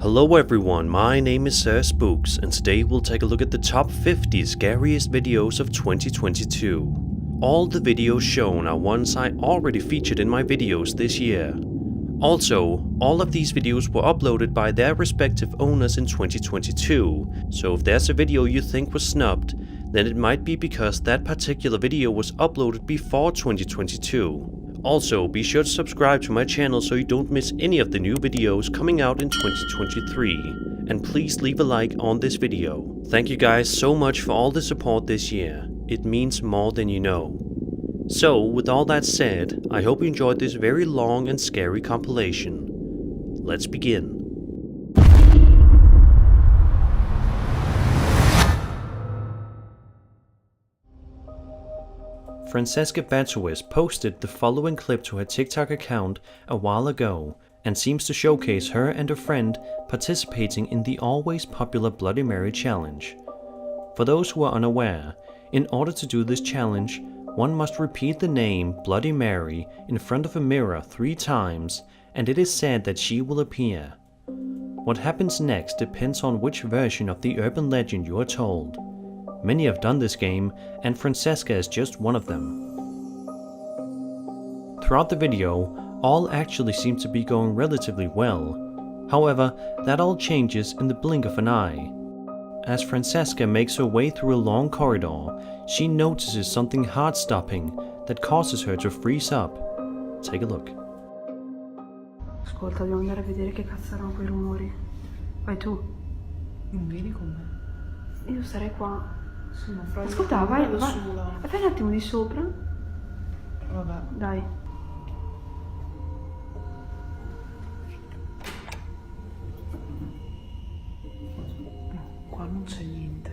Hello everyone, my name is Sir Spooks, and today we'll take a look at the top 50 scariest videos of 2022. All the videos shown are ones I already featured in my videos this year. Also, all of these videos were uploaded by their respective owners in 2022, so if there's a video you think was snubbed, then it might be because that particular video was uploaded before 2022. Also, be sure to subscribe to my channel so you don't miss any of the new videos coming out in 2023. And please leave a like on this video. Thank you guys so much for all the support this year. It means more than you know. So, with all that said, I hope you enjoyed this very long and scary compilation. Let's begin. Francesca Batuis posted the following clip to her TikTok account a while ago and seems to showcase her and a friend participating in the always popular Bloody Mary challenge. For those who are unaware, in order to do this challenge, one must repeat the name Bloody Mary in front of a mirror 3 times, and it is said that she will appear. What happens next depends on which version of the urban legend you are told. Many have done this game, and Francesca is just one of them. Throughout the video, all actually seem to be going relatively well. However, that all changes in the blink of an eye. As Francesca makes her way through a long corridor, she notices something heart-stopping that causes her to freeze up. Take a look. Ascolta, dobbiamo andare a vedere che cazzo erano quei rumori. Vai tu. Non vieni con me? Io sarei qua. Sì, ma fra Ascolta, vai da sola. fai un attimo di sopra. Vabbè. Dai. Qua non c'è niente.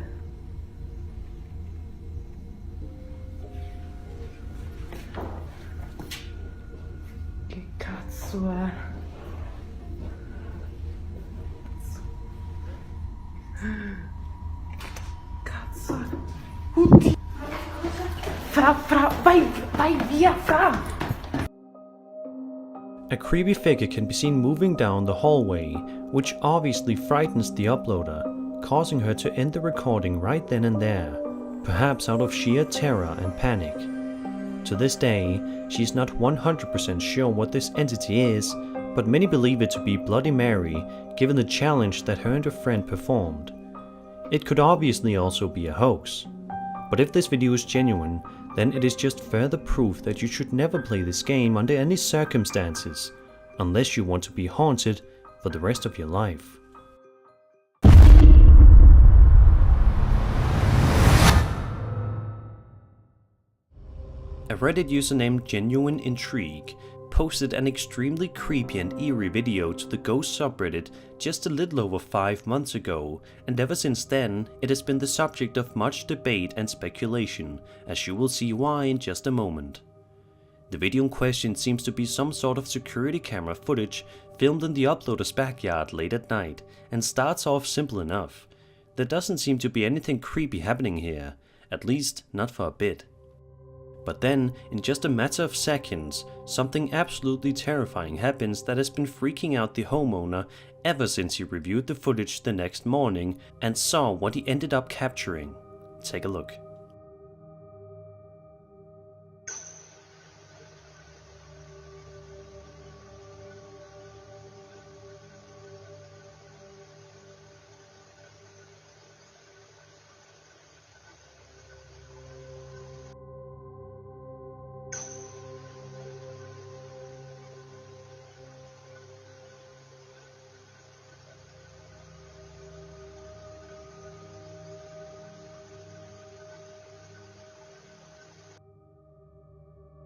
Che cazzo è? Cazzo è? Oddio! Fra, vai via, Fra! A creepy figure can be seen moving down the hallway, which obviously frightens the uploader, causing her to end the recording right then and there, perhaps out of sheer terror and panic. To this day, she's not 100% sure what this entity is, but many believe it to be Bloody Mary, given the challenge that her and her friend performed. It could obviously also be a hoax. But if this video is genuine, then it is just further proof that you should never play this game under any circumstances, unless you want to be haunted for the rest of your life. A Reddit user named Genuine Intrigue posted an extremely creepy and eerie video to the Ghost subreddit just a little over 5 months ago, and ever since then it has been the subject of much debate and speculation, as you will see why in just a moment. The video in question seems to be some sort of security camera footage filmed in the uploader's backyard late at night, and starts off simple enough. There doesn't seem to be anything creepy happening here, at least not for a bit. But then, in just a matter of seconds, something absolutely terrifying happens that has been freaking out the homeowner ever since he reviewed the footage the next morning and saw what he ended up capturing. Take a look.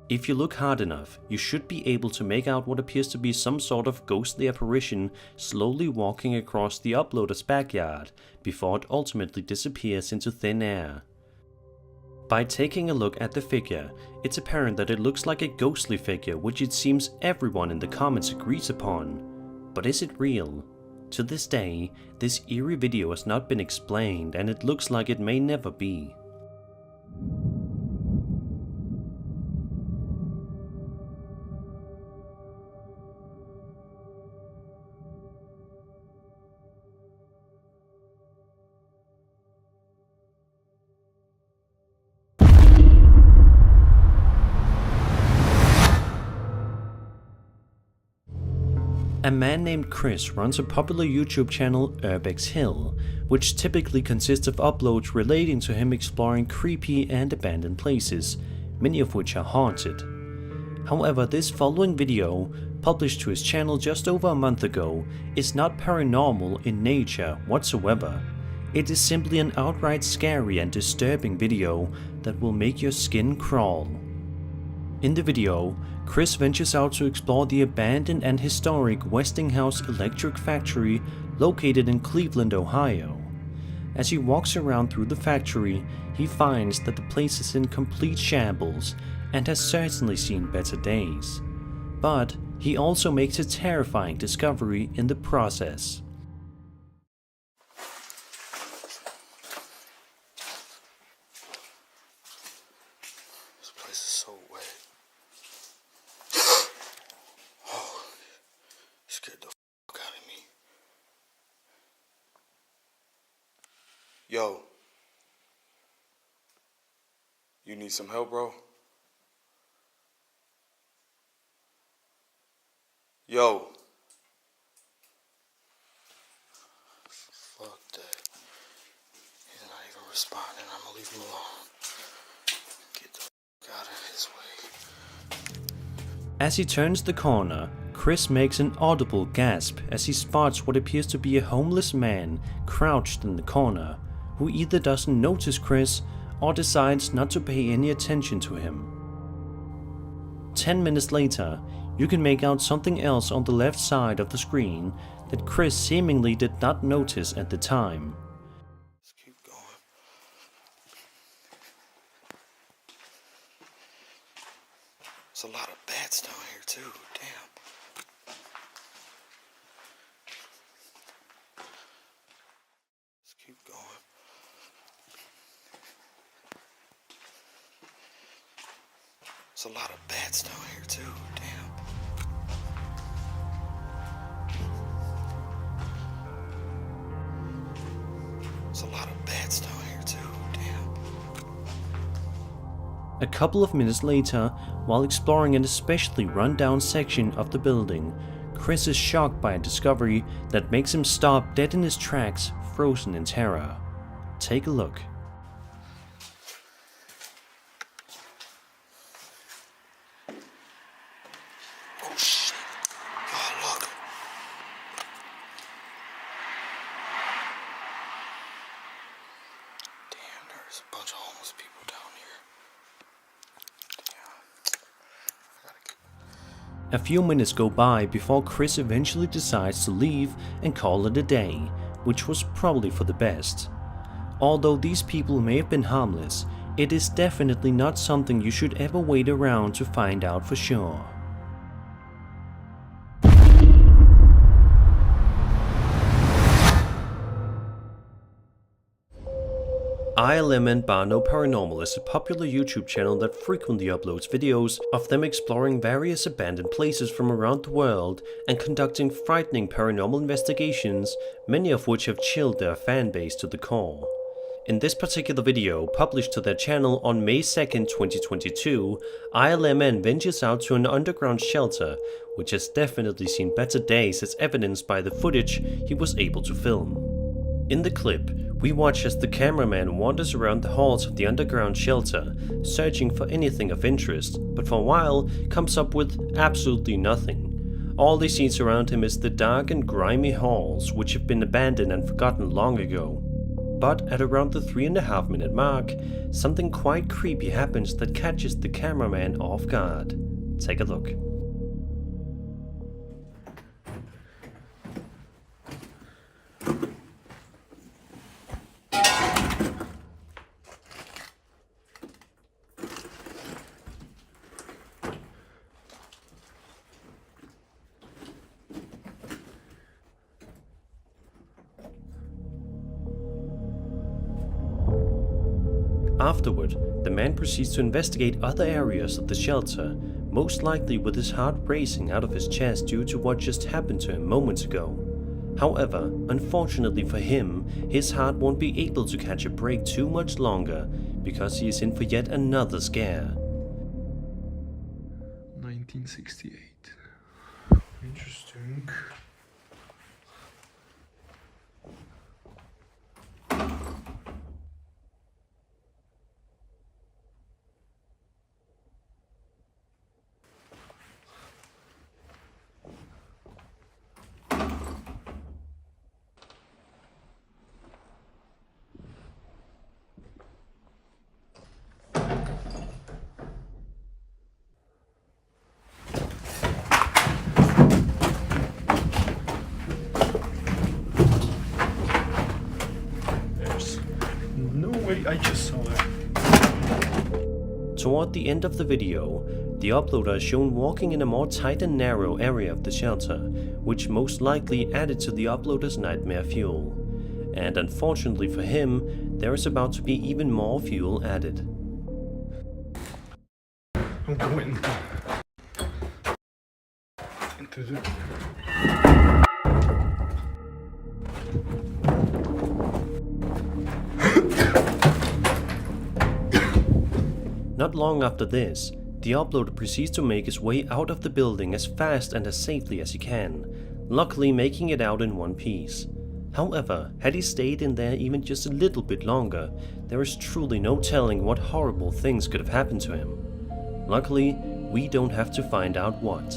If you look hard enough, you should be able to make out what appears to be some sort of ghostly apparition slowly walking across the uploader's backyard before it ultimately disappears into thin air. By taking a look at the figure, it's apparent that it looks like a ghostly figure, which it seems everyone in the comments agrees upon. But is it real? To this day, this eerie video has not been explained, and it looks like it may never be. A man named Chris runs a popular YouTube channel, Urbex Hill, which typically consists of uploads relating to him exploring creepy and abandoned places, many of which are haunted. However, this following video, published to his channel just over a month ago, is not paranormal in nature whatsoever. It is simply an outright scary and disturbing video that will make your skin crawl. In the video, Chris ventures out to explore the abandoned and historic Westinghouse Electric Factory located in Cleveland, Ohio. As he walks around through the factory, he finds that the place is in complete shambles and has certainly seen better days. But he also makes a terrifying discovery in the process. This place is so wet. Oh, scared the fuck out of me. Yo. You need some help, bro? Yo. Fuck that. He's not even responding. I'm gonna leave him alone. Get the fuck out of his way. As he turns the corner, Chris makes an audible gasp as he spots what appears to be a homeless man crouched in the corner, who either doesn't notice Chris or decides not to pay any attention to him. 10 minutes later, you can make out something else on the left side of the screen that Chris seemingly did not notice at the time. Let's keep going. There's a lot of bats down here too, damn. Let's keep going. There's a lot of bats down here too, damn. There's a lot of bats down here too, damn. A couple of minutes later, while exploring an especially run-down section of the building, Chris is shocked by a discovery that makes him stop dead in his tracks, frozen in terror. Take a look. Oh shit. Y'all look. Damn, there's a bunch of homeless people down here. Damn. I gotta get... A few minutes go by before Chris eventually decides to leave and call it a day, which was probably for the best. Although these people may have been harmless, it is definitely not something you should ever wait around to find out for sure. ILM and Barno Paranormal is a popular YouTube channel that frequently uploads videos of them exploring various abandoned places from around the world and conducting frightening paranormal investigations, many of which have chilled their fanbase to the core. In this particular video, published to their channel on May 2nd, 2022, ILMN ventures out to an underground shelter, which has definitely seen better days as evidenced by the footage he was able to film. In the clip, we watch as the cameraman wanders around the halls of the underground shelter, searching for anything of interest, but for a while comes up with absolutely nothing. All he sees around him is the dark and grimy halls, which have been abandoned and forgotten long ago. But at around the 3.5 minute mark, something quite creepy happens that catches the cameraman off guard. Take a look. Afterward, the man proceeds to investigate other areas of the shelter, most likely with his heart racing out of his chest due to what just happened to him moments ago. However, unfortunately for him, his heart won't be able to catch a break too much longer because he is in for yet another scare. 1968. Interesting. There's no way I just saw that. Toward the end of the video, the uploader is shown walking in a more tight and narrow area of the shelter, which most likely added to the uploader's nightmare fuel. And unfortunately for him, there is about to be even more fuel added. I'm going into the... Not long after this, the uploader proceeds to make his way out of the building as fast and as safely as he can, luckily making it out in one piece. However, had he stayed in there even just a little bit longer, there is truly no telling what horrible things could have happened to him. Luckily, we don't have to find out what.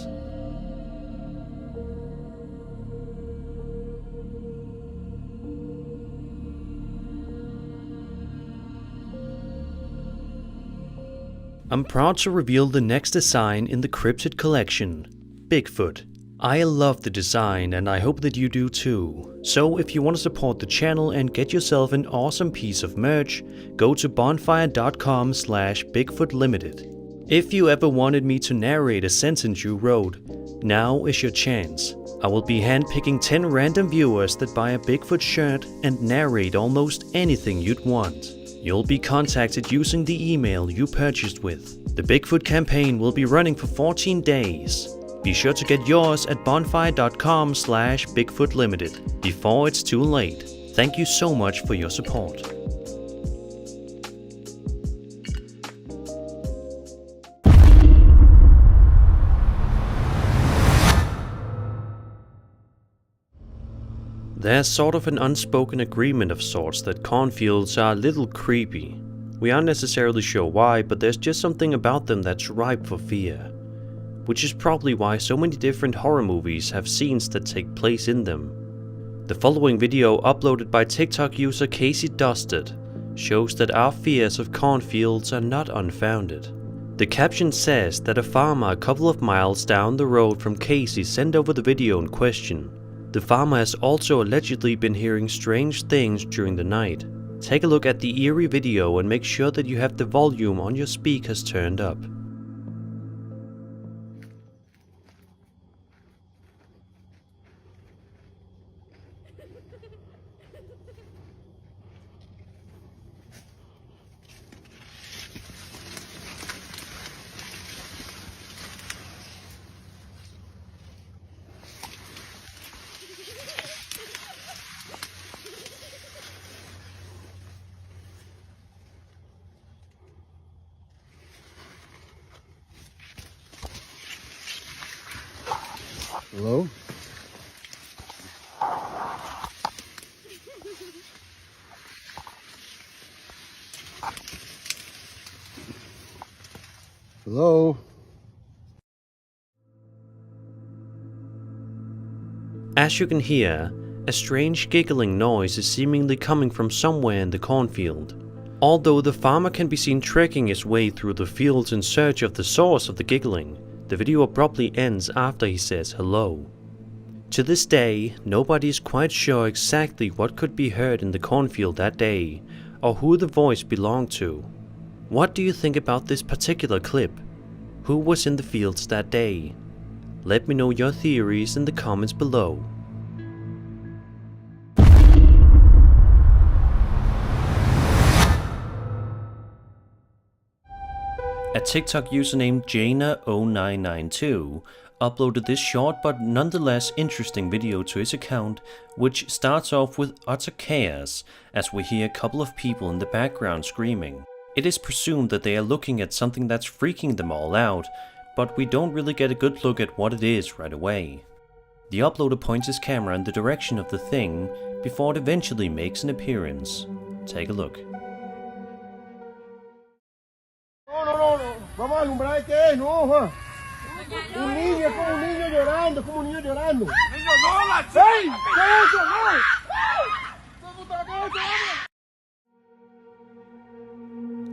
I'm proud to reveal the next design in the Cryptid collection, Bigfoot. I love the design and I hope that you do too. So if you want to support the channel and get yourself an awesome piece of merch, go to bonfire.com/BigfootLimited. If you ever wanted me to narrate a sentence you wrote, now is your chance. I will be handpicking 10 random viewers that buy a Bigfoot shirt and narrate almost anything you'd want. You'll be contacted using the email you purchased with. The Bigfoot campaign will be running for 14 days. Be sure to get yours at bonfire.com/BigfootLimited before it's too late. Thank you so much for your support. There's sort of an unspoken agreement of sorts that cornfields are a little creepy. We aren't necessarily sure why, but there's just something about them that's ripe for fear. Which is probably why so many different horror movies have scenes that take place in them. The following video, uploaded by TikTok user Casey Dusted, shows that our fears of cornfields are not unfounded. The caption says that a farmer a couple of miles down the road from Casey sent over the video in question. The farmer has also allegedly been hearing strange things during the night. Take a look at the eerie video and make sure that you have the volume on your speakers turned up. Hello? Hello? As you can hear, a strange giggling noise is seemingly coming from somewhere in the cornfield. Although the farmer can be seen trekking his way through the fields in search of the source of the giggling, the video abruptly ends after he says hello. To this day, nobody is quite sure exactly what could be heard in the cornfield that day, or who the voice belonged to. What do you think about this particular clip? Who was in the fields that day? Let me know your theories in the comments below. A TikTok user named Jaina0992 uploaded this short but nonetheless interesting video to his account, which starts off with utter chaos as we hear a couple of people in the background screaming. It is presumed that they are looking at something that's freaking them all out, but we don't really get a good look at what it is right away. The uploader points his camera in the direction of the thing before it eventually makes an appearance. Take a look. No. Vamos a alumbrar qué es, no, ja. Un niño, es como un niño llorando, es como un niño llorando. ¡Niño, no, la chica! ¡Ey! ¿Qué es eso, no?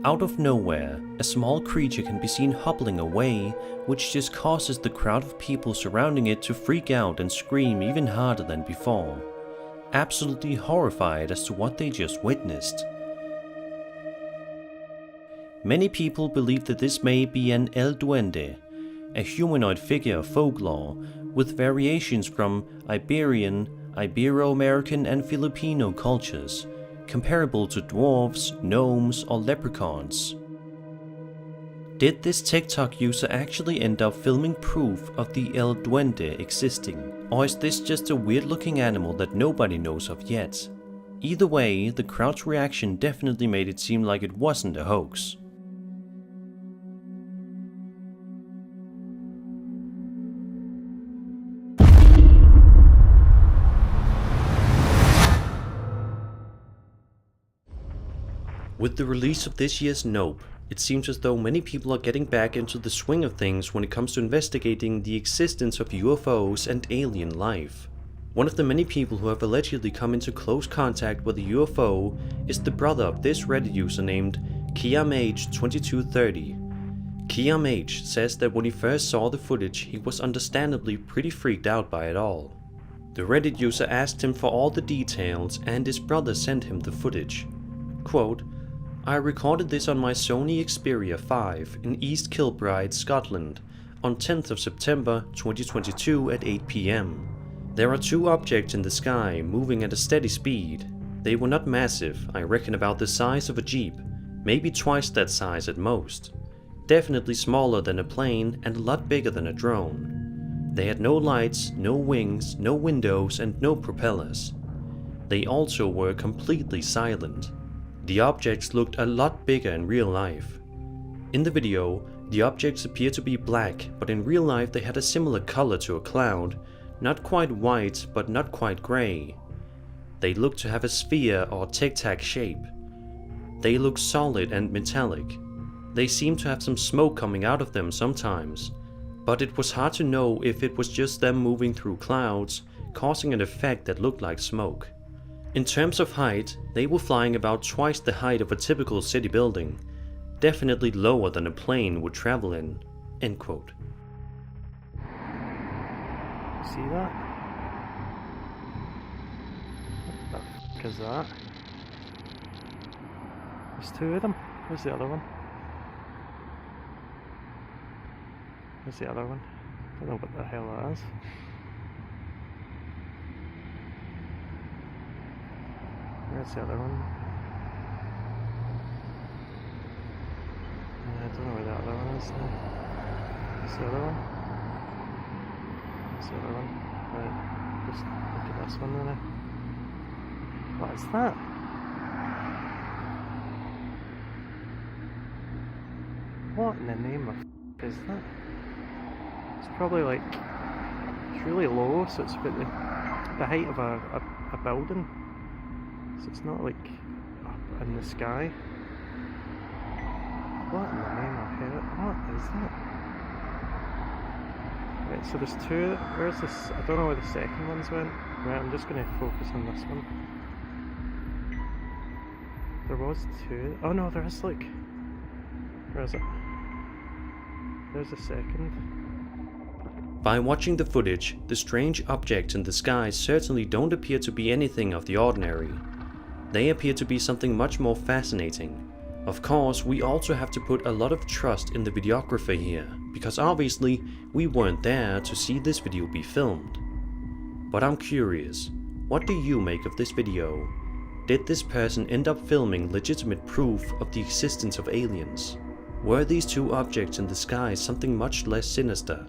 Out of nowhere, a small creature can be seen hobbling away, which just causes the crowd of people surrounding it to freak out and scream even harder than before, absolutely horrified as to what they just witnessed. Many people believe that this may be an El Duende, a humanoid figure of folklore, with variations from Iberian, Ibero-American and Filipino cultures, comparable to dwarves, gnomes or leprechauns. Did this TikTok user actually end up filming proof of the El Duende existing, or is this just a weird looking animal that nobody knows of yet? Either way, the crowd's reaction definitely made it seem like it wasn't a hoax. With the release of this year's Nope, it seems as though many people are getting back into the swing of things when it comes to investigating the existence of UFOs and alien life. One of the many people who have allegedly come into close contact with a UFO is the brother of this Reddit user named KiamH2230. KiamH says that when he first saw the footage, he was understandably pretty freaked out by it all. The Reddit user asked him for all the details and his brother sent him the footage. Quote, "I recorded this on my Sony Xperia 5 in East Kilbride, Scotland, on 10th of September 2022 at 8 PM. There are two objects in the sky moving at a steady speed. They were not massive, I reckon about the size of a Jeep, maybe twice that size at most. Definitely smaller than a plane and a lot bigger than a drone. They had no lights, no wings, no windows and no propellers. They also were completely silent. The objects looked a lot bigger in real life. In the video, the objects appear to be black, but in real life they had a similar color to a cloud, not quite white but not quite grey. They looked to have a sphere or tic-tac shape. They looked solid and metallic. They seemed to have some smoke coming out of them sometimes, but it was hard to know if it was just them moving through clouds, causing an effect that looked like smoke. In terms of height, they were flying about twice the height of a typical city building, definitely lower than a plane would travel in." End quote. See that? What the f*** is that? There's two of them. Where's the other one? Where's the other one? I don't know what the hell that is. Where's the other one? I don't know where the other one is now. Where's the other one? Where's the other one? Right, just look at this one now. What is that? What in the name of f*** is that? It's probably like, it's really low, so it's about the height of a building. So it's not like up in the sky. What in the name of hell? What is that? Right, so there's two. Where's this? I don't know where the second ones went. Right, I'm just going to focus on this one. There was two. Oh no, there is like. Where is it? There's a second. By watching the footage, the strange objects in the sky certainly don't appear to be anything of the ordinary. They appear to be something much more fascinating. Of course, we also have to put a lot of trust in the videographer here, because obviously we weren't there to see this video be filmed. But I'm curious, what do you make of this video? Did this person end up filming legitimate proof of the existence of aliens? Were these two objects in the sky something much less sinister?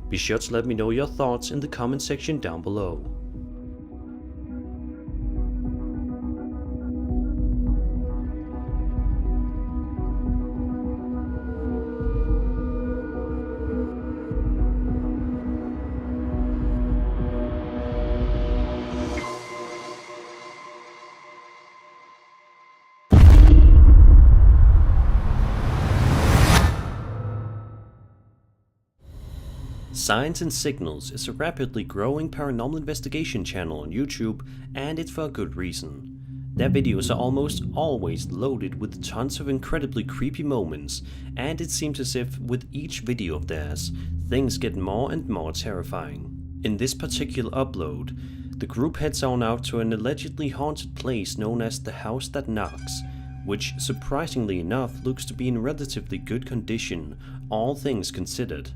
Be sure to let me know your thoughts in the comment section down below. Signs and Signals is a rapidly growing paranormal investigation channel on YouTube, and it's for a good reason. Their videos are almost always loaded with tons of incredibly creepy moments, and it seems as if with each video of theirs, things get more and more terrifying. In this particular upload, the group heads on out to an allegedly haunted place known as the House That Knocks, which surprisingly enough looks to be in relatively good condition, all things considered.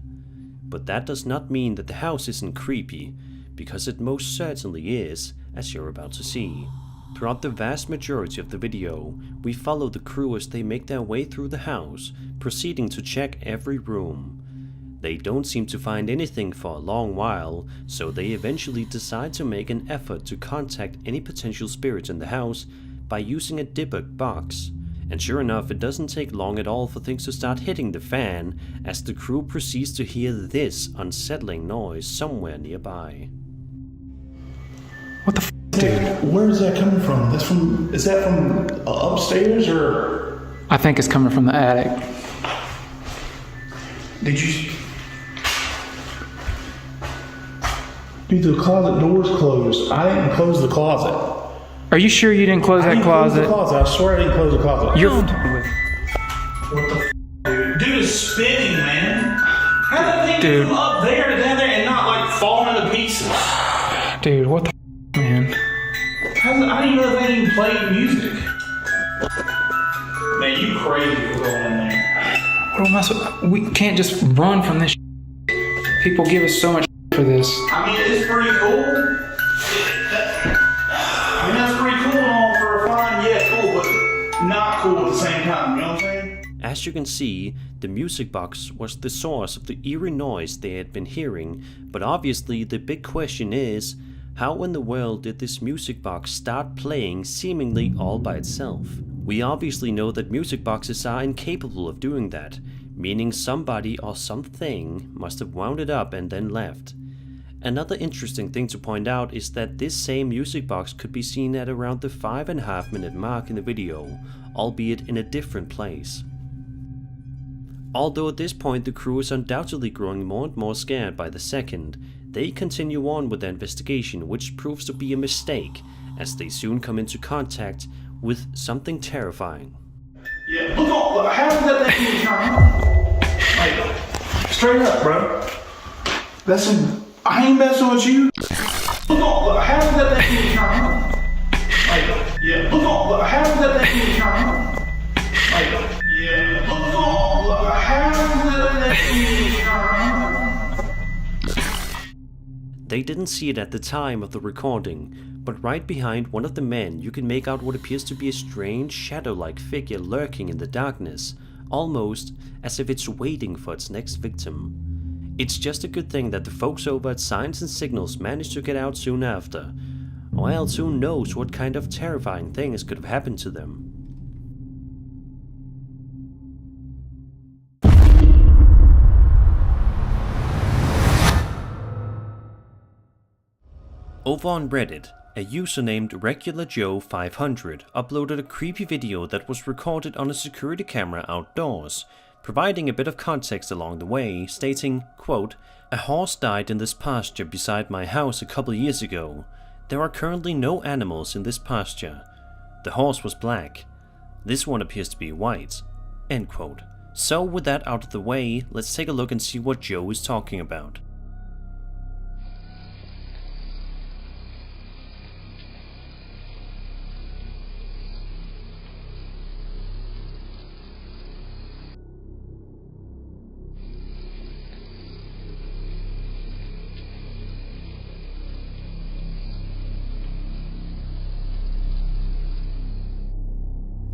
But that does not mean that the house isn't creepy, because it most certainly is, as you're about to see. Throughout the vast majority of the video, we follow the crew as they make their way through the house, proceeding to check every room. They don't seem to find anything for a long while, so they eventually decide to make an effort to contact any potential spirits in the house by using a debug box. And sure enough, it doesn't take long at all for things to start hitting the fan as the crew proceeds to hear this unsettling noise somewhere nearby. What the f, dude? Where is that coming from? Is that from upstairs or? I think it's coming from the attic. Did you? Dude, the closet door's closed. I didn't close the closet. Are you sure you didn't close that closet? I swear I didn't close the closet. You're What the f, dude? Dude is spinning, man. How did that thing Dude. from up there to down there and not like falling into pieces? dude, what the f, man? I didn't know they even played music. Man, you crazy for going in there. What am I we can't just run from this. People give us so much for this. I mean, it's pretty cool. I mean, that's pretty cool and all for a fun, yeah, cool, but not cool at the same time, you know what I'm saying? As you can see, the music box was the source of the eerie noise they had been hearing, but obviously the big question is, how in the world did this music box start playing seemingly all by itself? We obviously know that music boxes are incapable of doing that, meaning somebody or something must have wound it up and then left. Another interesting thing to point out is that this same music box could be seen at around the 5.5 minute mark in the video, albeit in a different place. Although at this point the crew is undoubtedly growing more and more scared by the second, they continue on with their investigation, which proves to be a mistake, as they soon come into contact with something terrifying. Yeah, look, how did that thing even turn on? Like, straight up, bro. That's some, I ain't messing with you. Look, how did that thing even turn on? Like, yeah, look, how did that thing even turn on? Like, yeah, look, how did that thing even turn on? They didn't see it at the time of the recording, but right behind one of the men you can make out what appears to be a strange shadow-like figure lurking in the darkness, almost as if it's waiting for its next victim. It's just a good thing that the folks over at Signs and Signals managed to get out soon after, or else who knows what kind of terrifying things could have happened to them. Over on Reddit, a user named RegularJoe500 uploaded a creepy video that was recorded on a security camera outdoors, providing a bit of context along the way, stating, quote, "A horse died in this pasture beside my house a couple years ago. There are currently no animals in this pasture. The horse was black. This one appears to be white." End quote. So with that out of the way, let's take a look and see what Joe is talking about.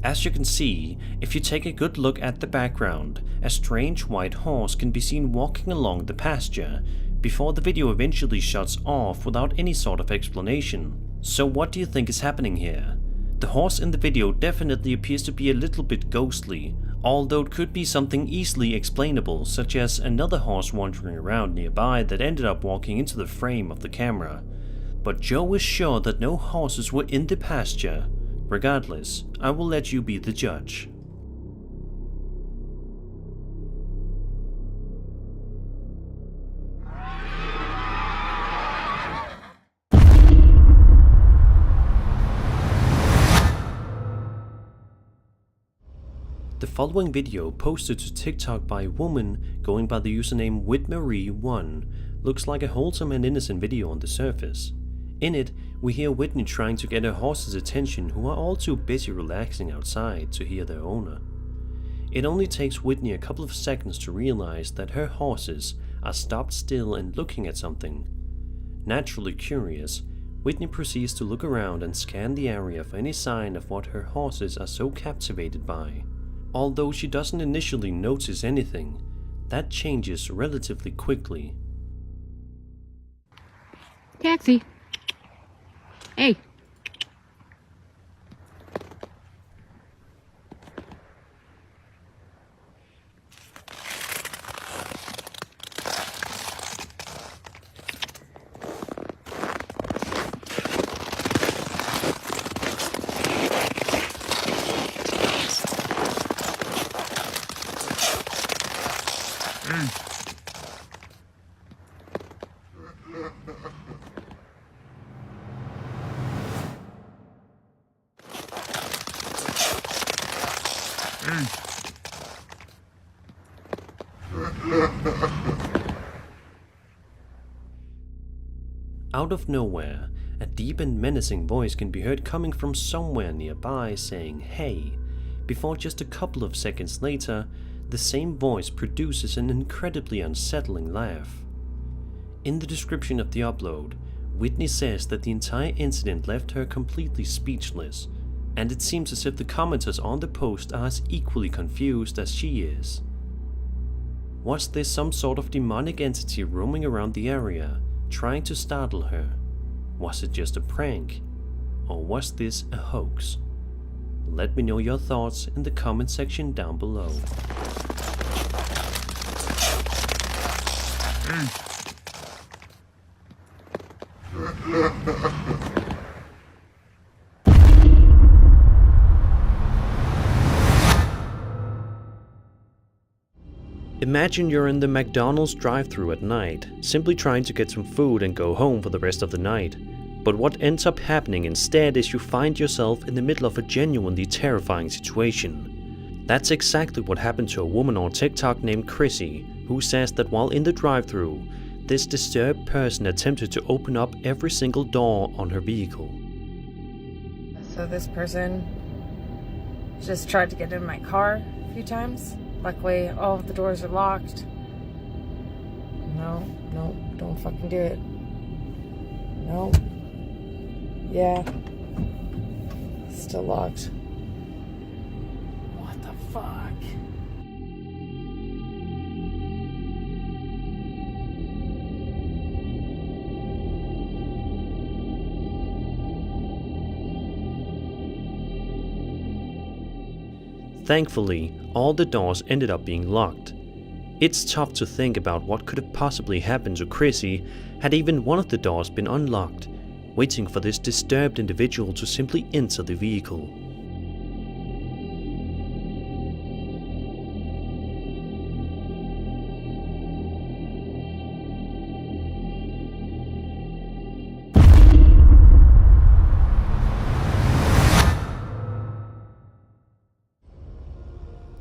As you can see, if you take a good look at the background, a strange white horse can be seen walking along the pasture, before the video eventually shuts off without any sort of explanation. So what do you think is happening here? The horse in the video definitely appears to be a little bit ghostly, although it could be something easily explainable, such as another horse wandering around nearby that ended up walking into the frame of the camera. But Joe is sure that no horses were in the pasture. Regardless, I will let you be the judge. following video, posted to TikTok by a woman going by the username Whitmarie1, looks like a wholesome and innocent video on the surface. In it, we hear Whitney trying to get her horses' attention, who are all too busy relaxing outside to hear their owner. It only takes Whitney a couple of seconds to realize that her horses are stopped still and looking at something. Naturally curious, Whitney proceeds to look around and scan the area for any sign of what her horses are so captivated by. Although she doesn't initially notice anything, that changes relatively quickly. Taxi. Hey. Out of nowhere, a deep and menacing voice can be heard coming from somewhere nearby saying "hey," before just a couple of seconds later, the same voice produces an incredibly unsettling laugh. In the description of the upload, Whitney says that the entire incident left her completely speechless, and it seems as if the commenters on the post are as equally confused as she is. Was this some sort of demonic entity roaming around the area, trying to startle her? Was it just a prank? Or was this a hoax? Let me know your thoughts in the comment section down below. Imagine you're in the McDonald's drive-thru at night, simply trying to get some food and go home for the rest of the night. But what ends up happening instead is you find yourself in the middle of a genuinely terrifying situation. That's exactly what happened to a woman on TikTok named Chrissy, who says that while in the drive-thru, this disturbed person attempted to open up every single door on her vehicle. So this person just tried to get in my car a few times. Luckily, all of the doors are locked. No, don't fucking do it. No. Yeah. Still locked. What the fuck? Thankfully, all the doors ended up being locked. It's tough to think about what could have possibly happened to Chrissy had even one of the doors been unlocked, waiting for this disturbed individual to simply enter the vehicle.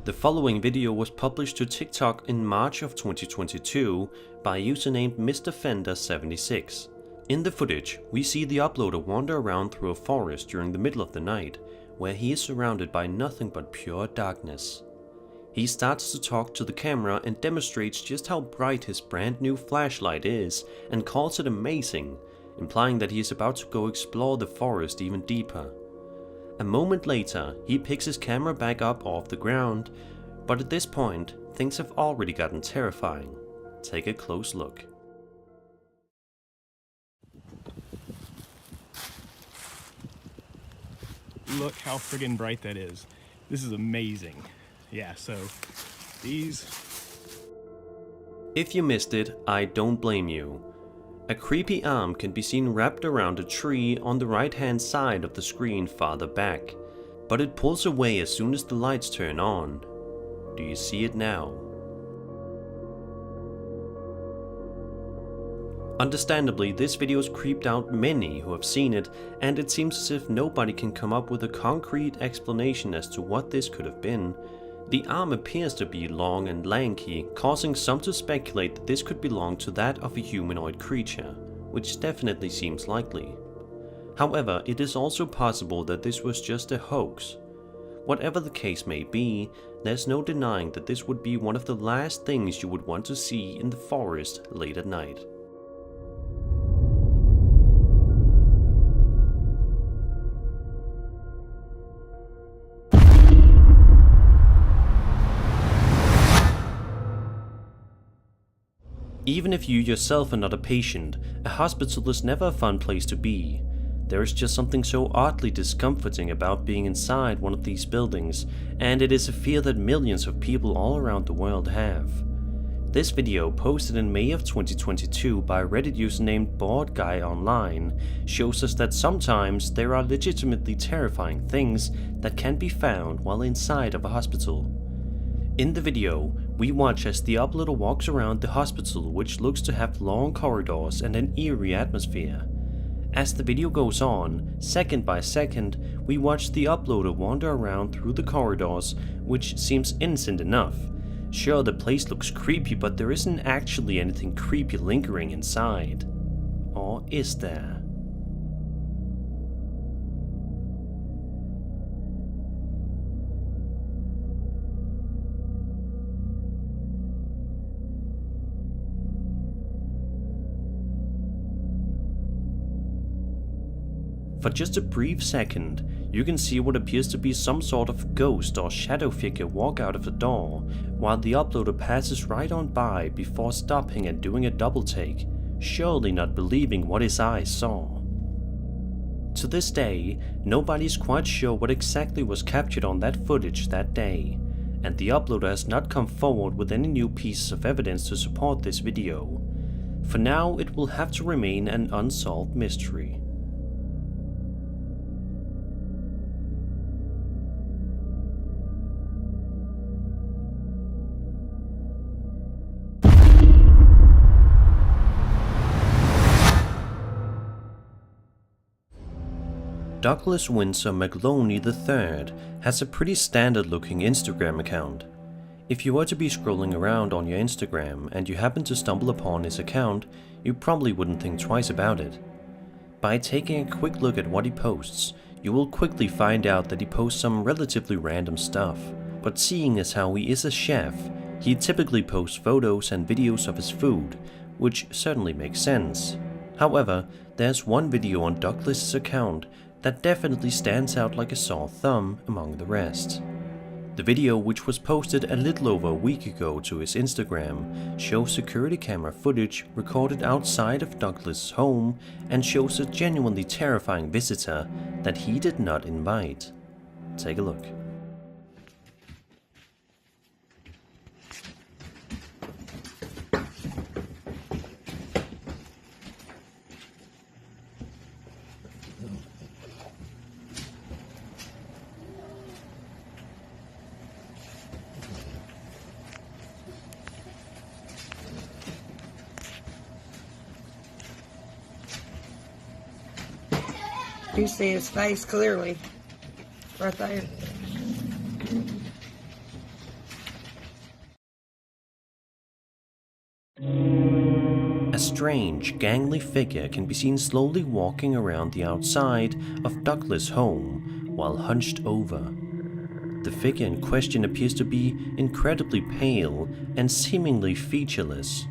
The following video was published to TikTok in March of 2022 by a user named MrFender76. In the footage, we see the uploader wander around through a forest during the middle of the night, where he is surrounded by nothing but pure darkness. He starts to talk to the camera and demonstrates just how bright his brand new flashlight is and calls it amazing, implying that he is about to go explore the forest even deeper. A moment later, he picks his camera back up off the ground, but at this point, things have already gotten terrifying. Take a close look. Look how friggin' bright that is. This is amazing. Yeah, so these... If you missed it, I don't blame you. A creepy arm can be seen wrapped around a tree on the right-hand side of the screen farther back, but it pulls away as soon as the lights turn on. Do you see it now? Understandably, this video has creeped out many who have seen it, and it seems as if nobody can come up with a concrete explanation as to what this could have been. The arm appears to be long and lanky, causing some to speculate that this could belong to that of a humanoid creature, which definitely seems likely. However, it is also possible that this was just a hoax. Whatever the case may be, there's no denying that this would be one of the last things you would want to see in the forest late at night. Even if you yourself are not a patient, a hospital is never a fun place to be. There is just something so oddly discomforting about being inside one of these buildings, and it is a fear that millions of people all around the world have. This video, posted in May of 2022 by a Reddit user named BoredGuyOnline, shows us that sometimes there are legitimately terrifying things that can be found while inside of a hospital. In the video, we watch as the uploader walks around the hospital, which looks to have long corridors and an eerie atmosphere. As the video goes on, second by second, we watch the uploader wander around through the corridors, which seems innocent enough. Sure, the place looks creepy, but there isn't actually anything creepy lingering inside. Or is there? For just a brief second, you can see what appears to be some sort of ghost or shadow figure walk out of the door, while the uploader passes right on by before stopping and doing a double take, surely not believing what his eyes saw. To this day, nobody's quite sure what exactly was captured on that footage that day, and the uploader has not come forward with any new pieces of evidence to support this video. For now, it will have to remain an unsolved mystery. Douglas Windsor McLoney III has a pretty standard looking Instagram account. If you were to be scrolling around on your Instagram and you happen to stumble upon his account, you probably wouldn't think twice about it. By taking a quick look at what he posts, you will quickly find out that he posts some relatively random stuff, but seeing as how he is a chef, he typically posts photos and videos of his food, which certainly makes sense. However, there's one video on Douglas's account that definitely stands out like a sore thumb among the rest. The video, which was posted a little over a week ago to his Instagram, shows security camera footage recorded outside of Douglas' home and shows a genuinely terrifying visitor that he did not invite. Take a look. You see his face clearly, right there. A strange, gangly figure can be seen slowly walking around the outside of Douglas' home while hunched over. The figure in question appears to be incredibly pale and seemingly featureless.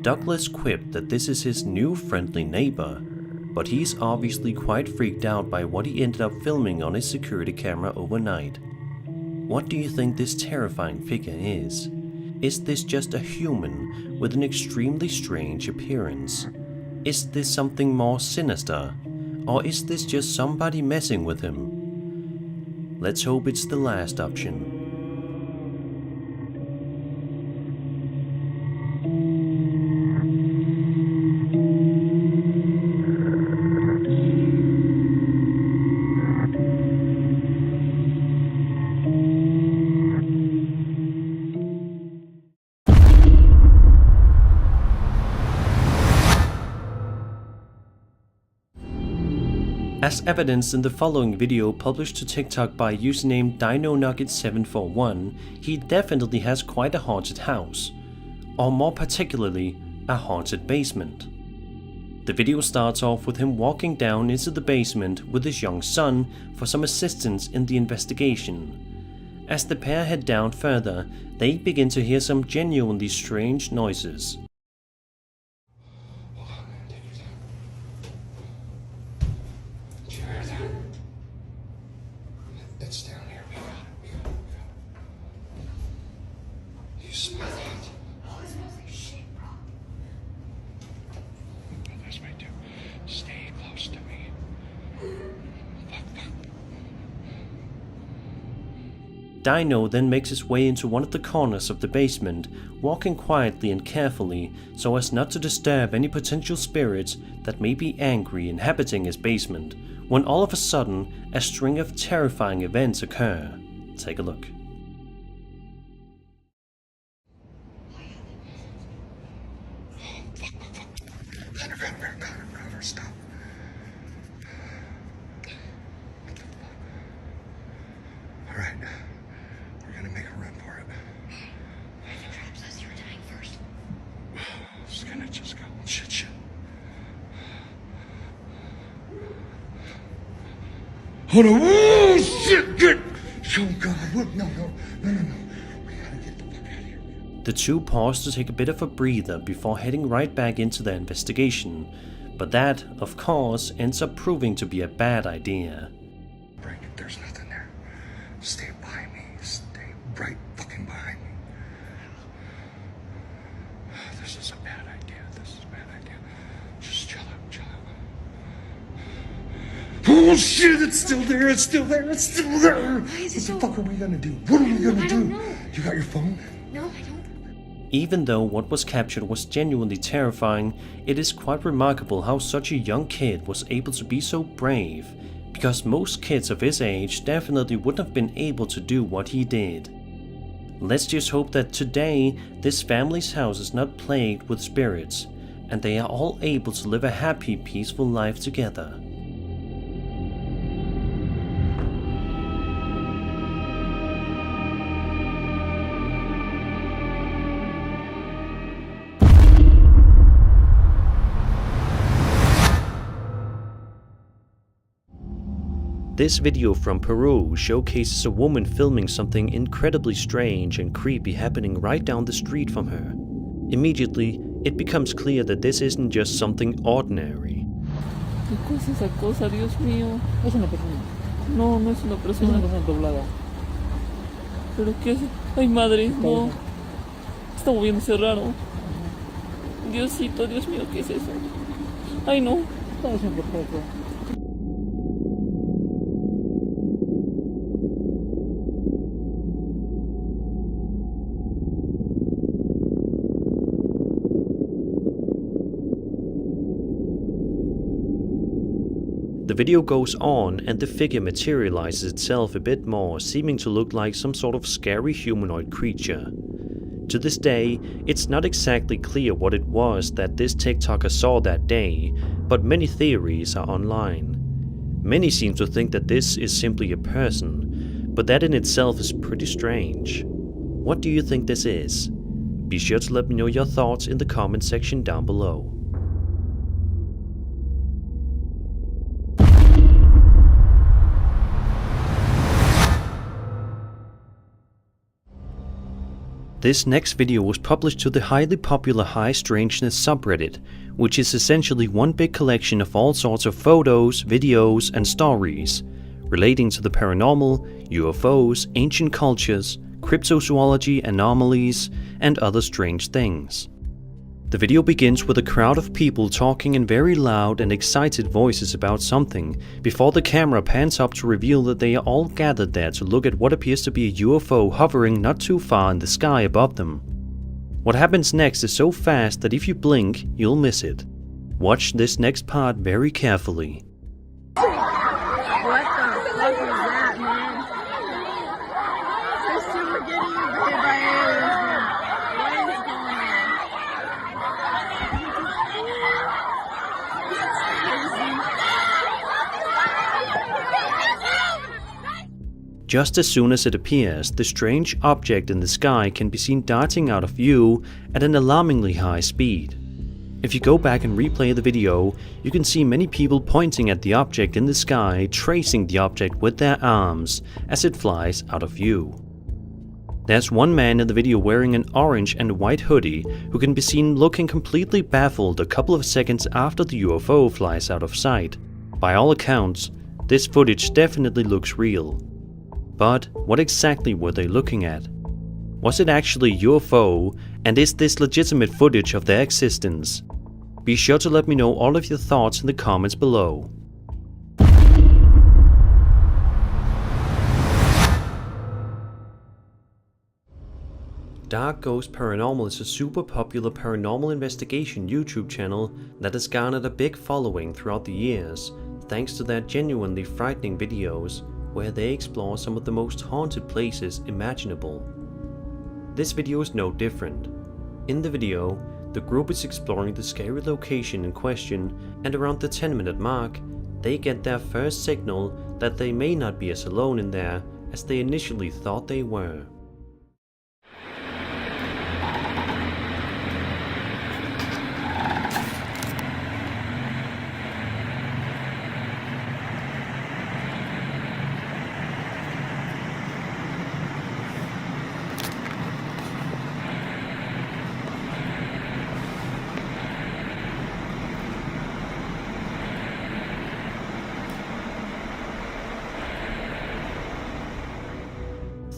Douglas quipped that this is his new friendly neighbor, but he's obviously quite freaked out by what he ended up filming on his security camera overnight. What do you think this terrifying figure is? Is this just a human with an extremely strange appearance? Is this something more sinister? Or is this just somebody messing with him? Let's hope it's the last option. As evidenced in the following video published to TikTok by username DinoNugget741, he definitely has quite a haunted house, or more particularly, a haunted basement. The video starts off with him walking down into the basement with his young son for some assistance in the investigation. As the pair head down further, they begin to hear some genuinely strange noises. Did you hear that? It's down here. We got it. You smell that? Oh, it smells like shit, bro. That's right, too. Stay close to me. Fuck. Dino then makes his way into one of the corners of the basement, walking quietly and carefully so as not to disturb any potential spirits that may be angry inhabiting his basement, when all of a sudden a string of terrifying events occur. Take a look. Connor, stop. Alright, we're gonna make a run for it. If it drops us, you're dying first. It's gonna just go. Shit. Hold on. Oh, shit, good. Oh, God. What? No. We gotta get the fuck out of here. The two pause to take a bit of a breather before heading right back into their investigation, but that, of course, ends up proving to be a bad idea. Break it. There's nothing there. Stay by me. Stay right fucking behind me. This is a bad idea. Just chill out. Oh shit, it's still there. What the fuck are we gonna do? What are we gonna do? Don't know. You got your phone? No, I don't. Even though what was captured was genuinely terrifying, it is quite remarkable how such a young kid was able to be so brave, because most kids of his age definitely wouldn't have been able to do what he did. Let's just hope that today this family's house is not plagued with spirits, and they are all able to live a happy, peaceful life together. This video from Peru showcases a woman filming something incredibly strange and creepy happening right down the street from her. Immediately, it becomes clear that this isn't just something ordinary. ¿Qué cosa es esa cosa, Dios mío? Es una persona. No es una persona. Es una persona doblada. ¿Pero qué es? Ay, madre, no. Está moviéndose raro. Diosito, Dios mío, ¿qué es eso? Ay, no. Está haciendo perfecto. The video goes on and the figure materializes itself a bit more, seeming to look like some sort of scary humanoid creature. To this day, it's not exactly clear what it was that this TikToker saw that day, but many theories are online. Many seem to think that this is simply a person, but that in itself is pretty strange. What do you think this is? Be sure to let me know your thoughts in the comment section down below. This next video was published to the highly popular High Strangeness subreddit, which is essentially one big collection of all sorts of photos, videos, and stories relating to the paranormal, UFOs, ancient cultures, cryptozoology, anomalies, and other strange things. The video begins with a crowd of people talking in very loud and excited voices about something, before the camera pans up to reveal that they are all gathered there to look at what appears to be a UFO hovering not too far in the sky above them. What happens next is so fast that if you blink, you'll miss it. Watch this next part very carefully. What the fuck is that, man? This dude getting invaded by aliens, dude. What is it going on? Just as soon as it appears, the strange object in the sky can be seen darting out of view at an alarmingly high speed. If you go back and replay the video, you can see many people pointing at the object in the sky, tracing the object with their arms as it flies out of view. There's one man in the video wearing an orange and white hoodie who can be seen looking completely baffled a couple of seconds after the UFO flies out of sight. By all accounts, this footage definitely looks real. But what exactly were they looking at? Was it actually UFO, and is this legitimate footage of their existence? Be sure to let me know all of your thoughts in the comments below. Dark Ghost Paranormal is a super popular paranormal investigation YouTube channel that has garnered a big following throughout the years, thanks to their genuinely frightening videos where they explore some of the most haunted places imaginable. This video is no different. In the video, the group is exploring the scary location in question, and around the 10-minute mark, they get their first signal that they may not be as alone in there as they initially thought they were.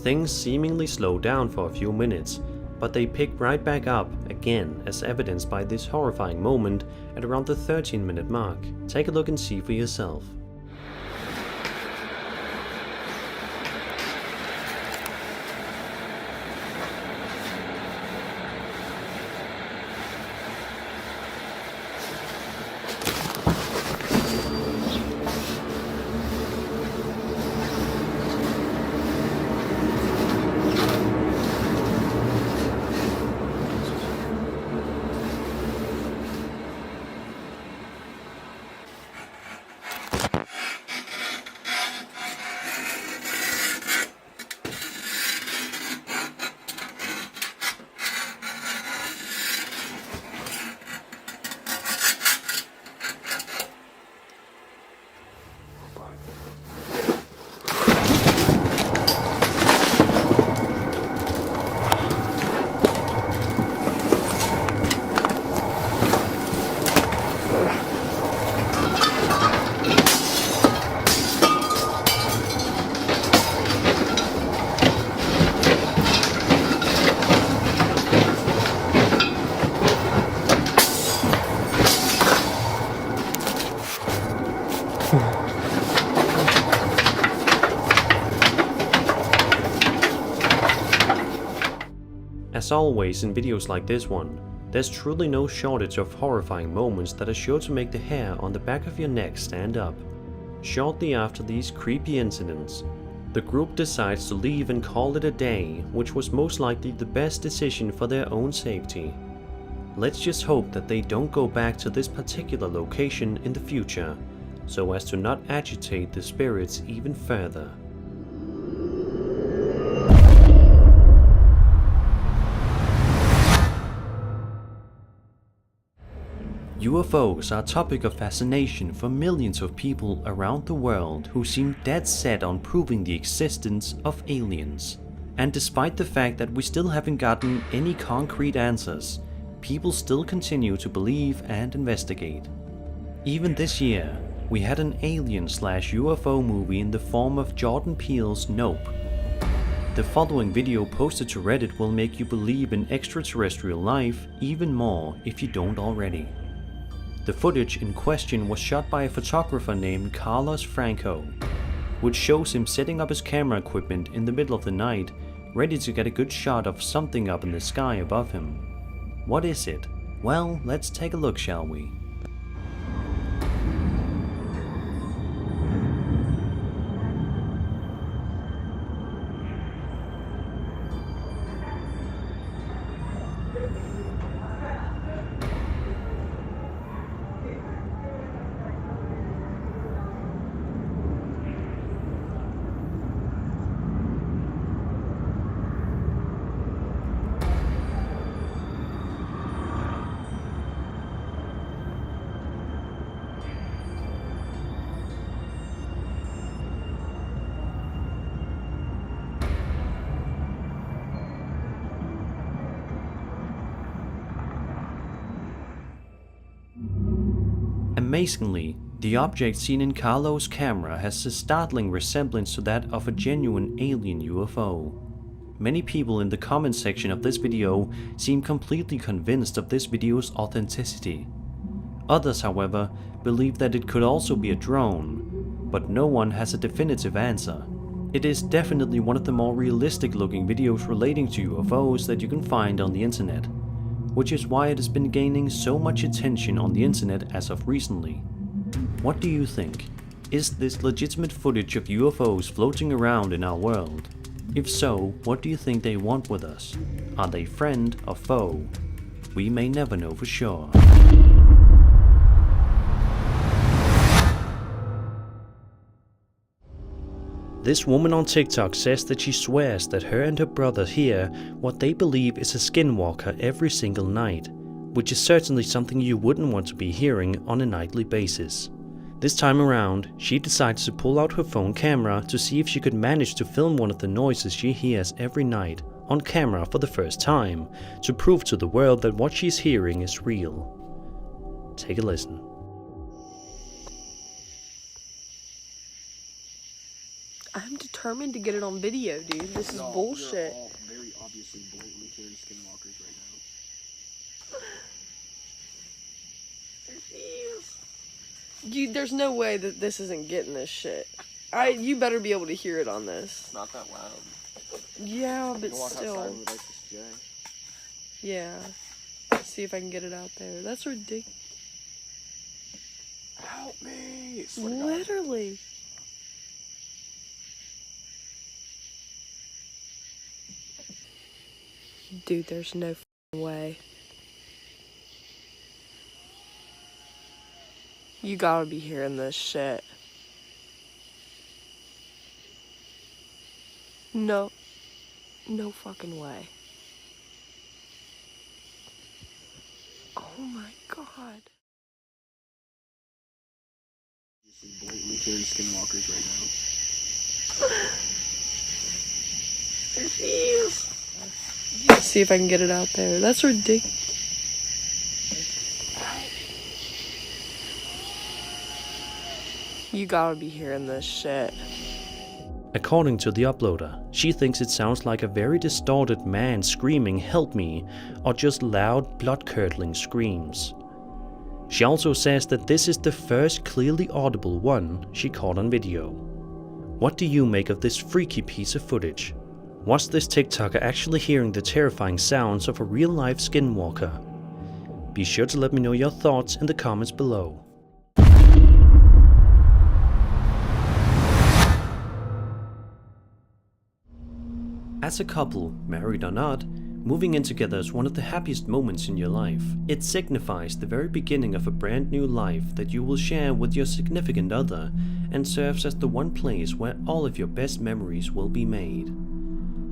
Things seemingly slow down for a few minutes, but they pick right back up again, as evidenced by this horrifying moment at around the 13-minute mark. Take a look and see for yourself. As always in videos like this one, there's truly no shortage of horrifying moments that are sure to make the hair on the back of your neck stand up. Shortly after these creepy incidents, the group decides to leave and call it a day, which was most likely the best decision for their own safety. Let's just hope that they don't go back to this particular location in the future, so as to not agitate the spirits even further. UFOs are a topic of fascination for millions of people around the world who seem dead set on proving the existence of aliens. And despite the fact that we still haven't gotten any concrete answers, people still continue to believe and investigate. Even this year, we had an alien/UFO movie in the form of Jordan Peele's Nope. The following video posted to Reddit will make you believe in extraterrestrial life even more if you don't already. The footage in question was shot by a photographer named Carlos Franco, which shows him setting up his camera equipment in the middle of the night, ready to get a good shot of something up in the sky above him. What is it? Well, let's take a look, shall we? Amazingly, the object seen in Carlo's camera has a startling resemblance to that of a genuine alien UFO. Many people in the comment section of this video seem completely convinced of this video's authenticity. Others, however, believe that it could also be a drone, but no one has a definitive answer. It is definitely one of the more realistic looking videos relating to UFOs that you can find on the internet, which is why it has been gaining so much attention on the internet as of recently. What do you think? Is this legitimate footage of UFOs floating around in our world? If so, what do you think they want with us? Are they friend or foe? We may never know for sure. This woman on TikTok says that she swears that her and her brother hear what they believe is a skinwalker every single night, which is certainly something you wouldn't want to be hearing on a nightly basis. This time around, she decides to pull out her phone camera to see if she could manage to film one of the noises she hears every night on camera for the first time, to prove to the world that what she's hearing is real. Take a listen. I'm determined to get it on video, dude. This is bullshit. All very obviously blatantly carrying skinwalkers right now. Dude, there's no way that this isn't getting this shit. You better be able to hear it on this. It's not that loud. Yeah, but You can walk still. outside with Lexus J. Yeah. See if I can get it out there. That's ridiculous. Help me! Swear to God. Literally. Dude, there's no f***ing way. You gotta be hearing this shit. No. No fucking way. Oh my god. Blatantly carrying skinwalkers right now. See if I can get it out there. That's ridiculous. You gotta be hearing this shit. According to the uploader, she thinks it sounds like a very distorted man screaming "help me" or just loud, blood-curdling screams. She also says that this is the first clearly audible one she caught on video. What do you make of this freaky piece of footage? Was this TikToker actually hearing the terrifying sounds of a real-life skinwalker? Be sure to let me know your thoughts in the comments below. As a couple, married or not, moving in together is one of the happiest moments in your life. It signifies the very beginning of a brand new life that you will share with your significant other, and serves as the one place where all of your best memories will be made.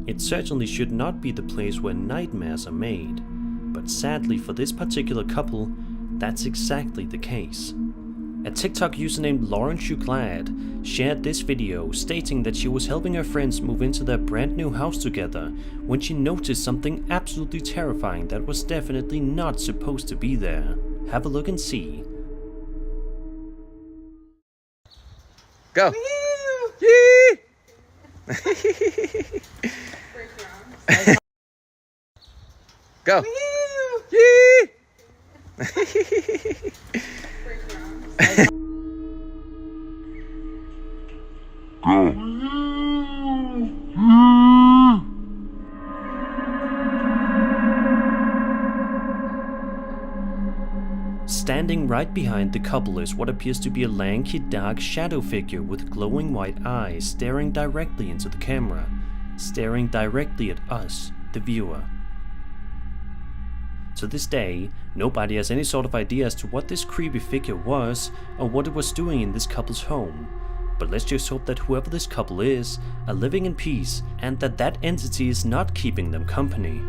It certainly should not be the place where nightmares are made, but sadly for this particular couple, that's exactly the case. A TikTok user named Lauren Shuglad shared this video stating that she was helping her friends move into their brand new house together when she noticed something absolutely terrifying that was definitely not supposed to be there. Have a look and see. Go! Yee! Go! Yee! Standing right behind the couple is what appears to be a lanky, dark shadow figure with glowing white eyes staring directly into the camera, staring directly at us, the viewer. To this day, nobody has any sort of idea as to what this creepy figure was or what it was doing in this couple's home. But let's just hope that whoever this couple is are living in peace and that that entity is not keeping them company.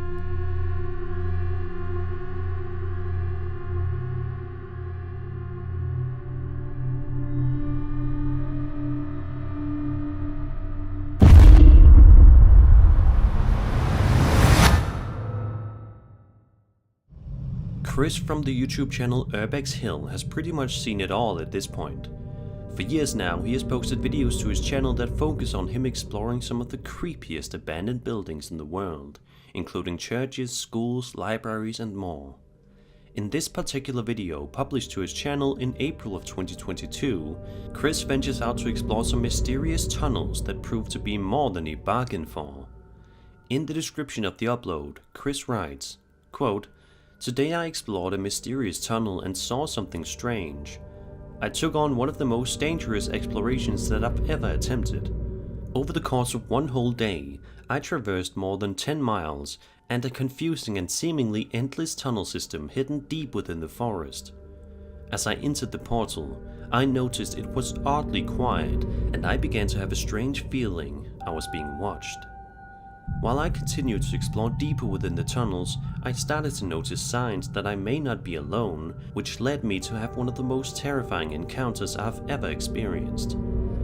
Chris from the YouTube channel Urbex Hill has pretty much seen it all at this point. For years now, he has posted videos to his channel that focus on him exploring some of the creepiest abandoned buildings in the world, including churches, schools, libraries and more. In this particular video, published to his channel in April of 2022, Chris ventures out to explore some mysterious tunnels that prove to be more than he bargained for. In the description of the upload, Chris writes, quote, "Today I explored a mysterious tunnel and saw something strange. I took on one of the most dangerous explorations that I've ever attempted. Over the course of one whole day, I traversed more than 10 miles and a confusing and seemingly endless tunnel system hidden deep within the forest. As I entered the portal, I noticed it was oddly quiet and I began to have a strange feeling I was being watched. While I continued to explore deeper within the tunnels, I started to notice signs that I may not be alone, which led me to have one of the most terrifying encounters I've ever experienced.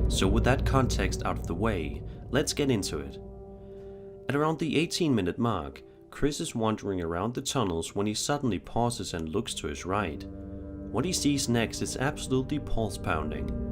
So with that context out of the way, let's get into it. At around the 18-minute mark, Chris is wandering around the tunnels when he suddenly pauses and looks to his right. What he sees next is absolutely pulse-pounding.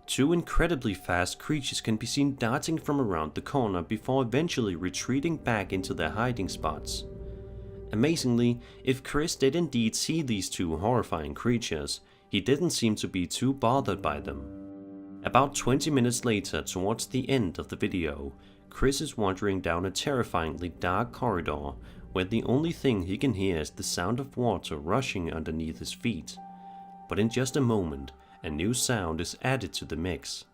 Two incredibly fast creatures can be seen darting from around the corner before eventually retreating back into their hiding spots. Amazingly, if Chris did indeed see these two horrifying creatures, he didn't seem to be too bothered by them. About 20 minutes later, towards the end of the video, Chris is wandering down a terrifyingly dark corridor where the only thing he can hear is the sound of water rushing underneath his feet. But in just a moment, a new sound is added to the mix.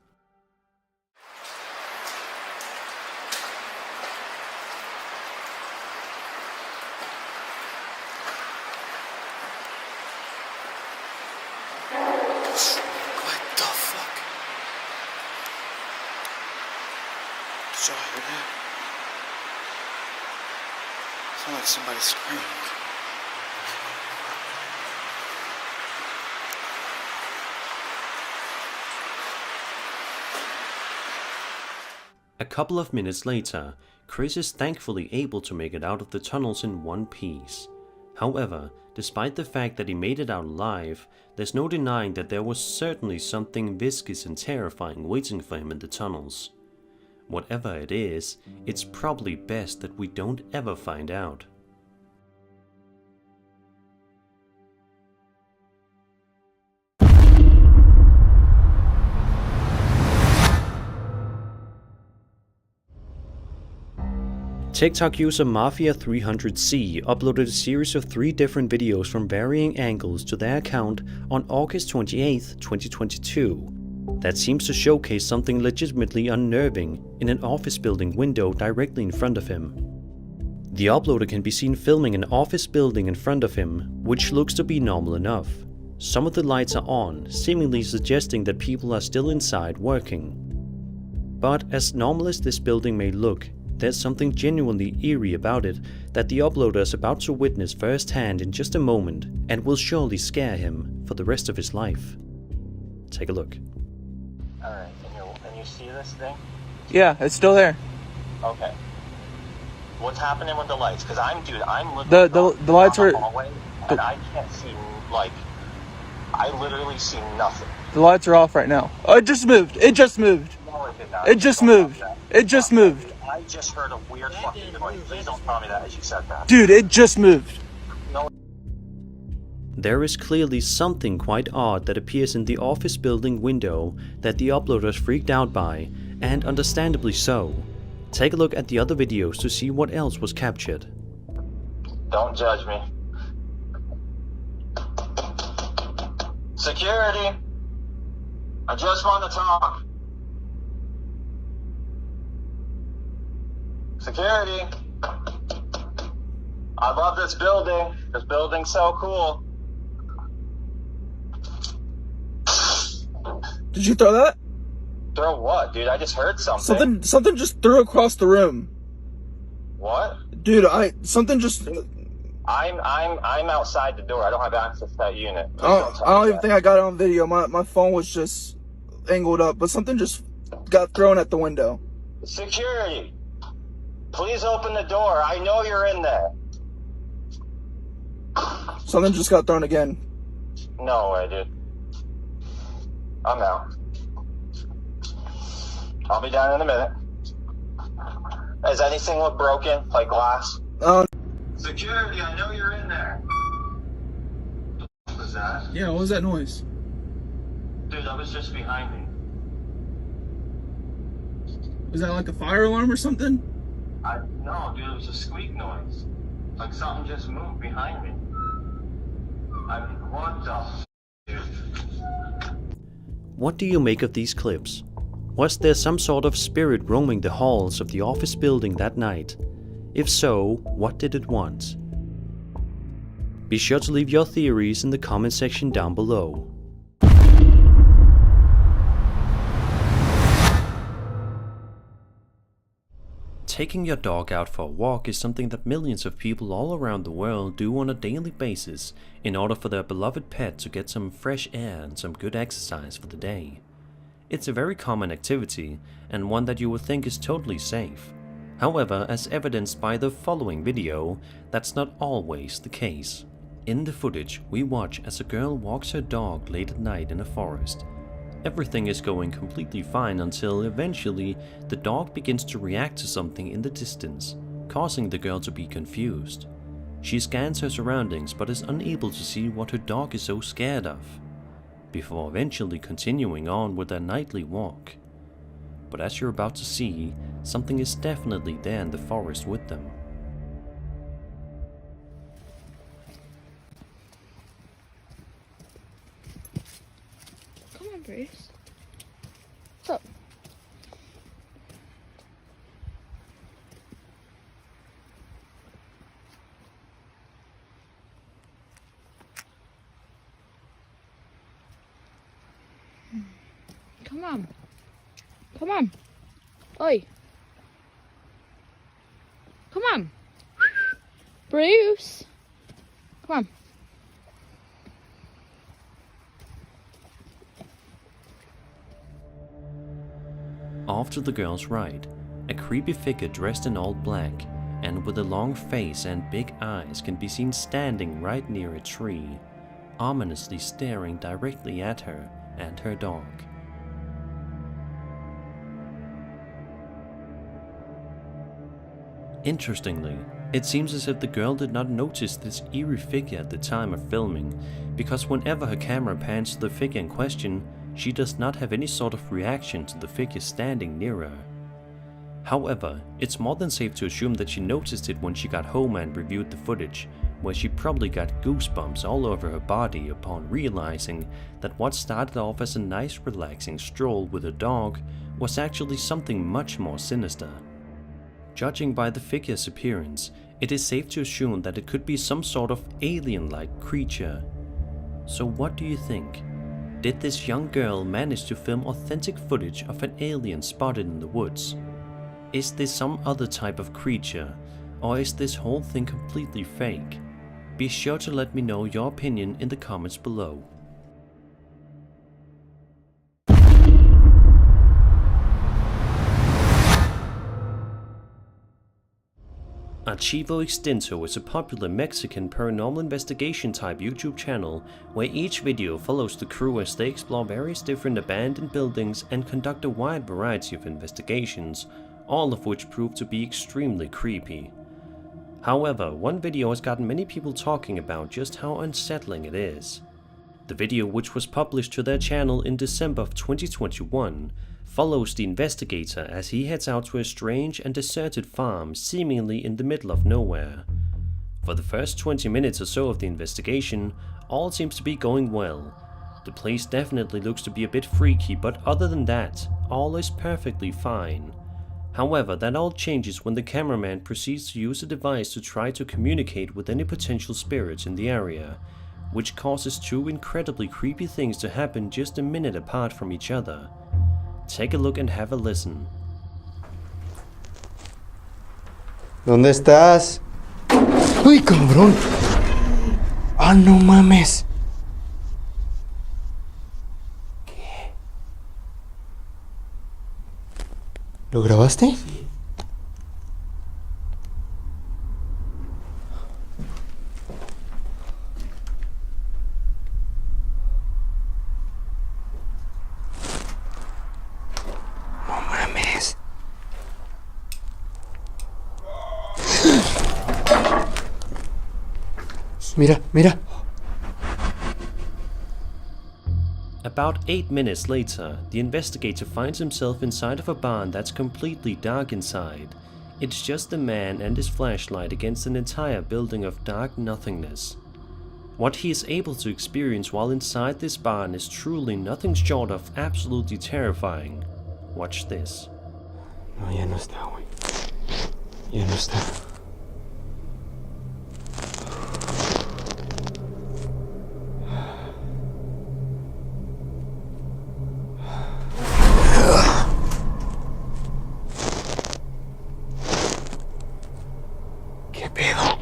What the fuck? Did y'all hear that? Sounded like somebody screamed. A couple of minutes later, Chris is thankfully able to make it out of the tunnels in one piece. However, despite the fact that he made it out alive, there's no denying that there was certainly something viscous and terrifying waiting for him in the tunnels. Whatever it is, it's probably best that we don't ever find out. TikTok user Mafia300C uploaded a series of 3 different videos from varying angles to their account on August 28, 2022. That seems to showcase something legitimately unnerving in an office building window directly in front of him. The uploader can be seen filming an office building in front of him, which looks to be normal enough. Some of the lights are on, seemingly suggesting that people are still inside working. But as normal as this building may look, there's something genuinely eerie about it that the uploader is about to witness firsthand in just a moment and will surely scare him for the rest of his life. Take a look. Alright, and you see this thing? Yeah, it's still there. Okay. What's happening with the lights? Because I'm looking the lights down were the hallway, and I can't see, like, I literally see nothing. The lights are off right now. Oh, it just moved. It just moved. No, it did not. It just moved. It just moved. I just heard a weird fucking noise. Please don't tell me that as you said that. Dude, it just moved. No. There is clearly something quite odd that appears in the office building window that the uploaders freaked out by, and understandably so. Take a look at the other videos to see what else was captured. Don't judge me. Security! I just want to talk. Security! I love this building. This building's so cool. Did you throw that? Throw what, dude? I just heard something. Something just threw across the room. What? Dude, something just... I'm outside the door. I don't have access to that unit. I don't even think I got it on video. My phone was just angled up, but something just got thrown at the window. Security! Please open the door. I know you're in there. Something just got thrown again. No way, dude. I'm out. I'll be down in a minute. Does anything look broken, like glass? Security, I know you're in there. What was that? Yeah, what was that noise? Dude, that was just behind me. Was that like a fire alarm or something? No, dude, it was a squeak noise. Like something just moved behind me. What the f***, dude? What do you make of these clips? Was there some sort of spirit roaming the halls of the office building that night? If so, what did it want? Be sure to leave your theories in the comment section down below. Taking your dog out for a walk is something that millions of people all around the world do on a daily basis in order for their beloved pet to get some fresh air and some good exercise for the day. It's a very common activity and one that you would think is totally safe. However, as evidenced by the following video, that's not always the case. In the footage, we watch as a girl walks her dog late at night in a forest. Everything is going completely fine until eventually the dog begins to react to something in the distance, causing the girl to be confused. She scans her surroundings but is unable to see what her dog is so scared of, before eventually continuing on with their nightly walk. But as you're about to see, something is definitely there in the forest with them. Come on, Bruce. What's up? Come on. Come on. Oi. Come on. Bruce. Come on. Off to the girl's right, a creepy figure dressed in all black and with a long face and big eyes can be seen standing right near a tree, ominously staring directly at her and her dog. Interestingly, it seems as if the girl did not notice this eerie figure at the time of filming, because whenever her camera pans to the figure in question, she does not have any sort of reaction to the figure standing near her. However, it's more than safe to assume that she noticed it when she got home and reviewed the footage, where she probably got goosebumps all over her body upon realizing that what started off as a nice relaxing stroll with a dog was actually something much more sinister. Judging by the figure's appearance, it is safe to assume that it could be some sort of alien-like creature. So what do you think? Did this young girl manage to film authentic footage of an alien spotted in the woods? Is this some other type of creature, or is this whole thing completely fake? Be sure to let me know your opinion in the comments below. Archivo Extinto is a popular Mexican paranormal investigation type YouTube channel where each video follows the crew as they explore various different abandoned buildings and conduct a wide variety of investigations, all of which prove to be extremely creepy. However, one video has gotten many people talking about just how unsettling it is. The video, which was published to their channel in December of 2021, follows the investigator as he heads out to a strange and deserted farm seemingly in the middle of nowhere. For the first 20 minutes or so of the investigation, all seems to be going well. The place definitely looks to be a bit freaky, but other than that, all is perfectly fine. However, that all changes when the cameraman proceeds to use a device to try to communicate with any potential spirits in the area, which causes two incredibly creepy things to happen just a minute apart from each other. Take a look and have a listen. ¿Dónde estás? ¡Uy, cabrón! ¡Ah, no mames! ¿Qué? ¿Lo grabaste? Sí. No mames. Mira, mira. About 8 minutes later, the investigator finds himself inside of a barn that's completely dark inside. It's just a man and his flashlight against an entire building of dark nothingness. What he is able to experience while inside this barn is truly nothing short of absolutely terrifying. Watch this. No, ya no está, güey. Ya no está. ¿Qué pedo?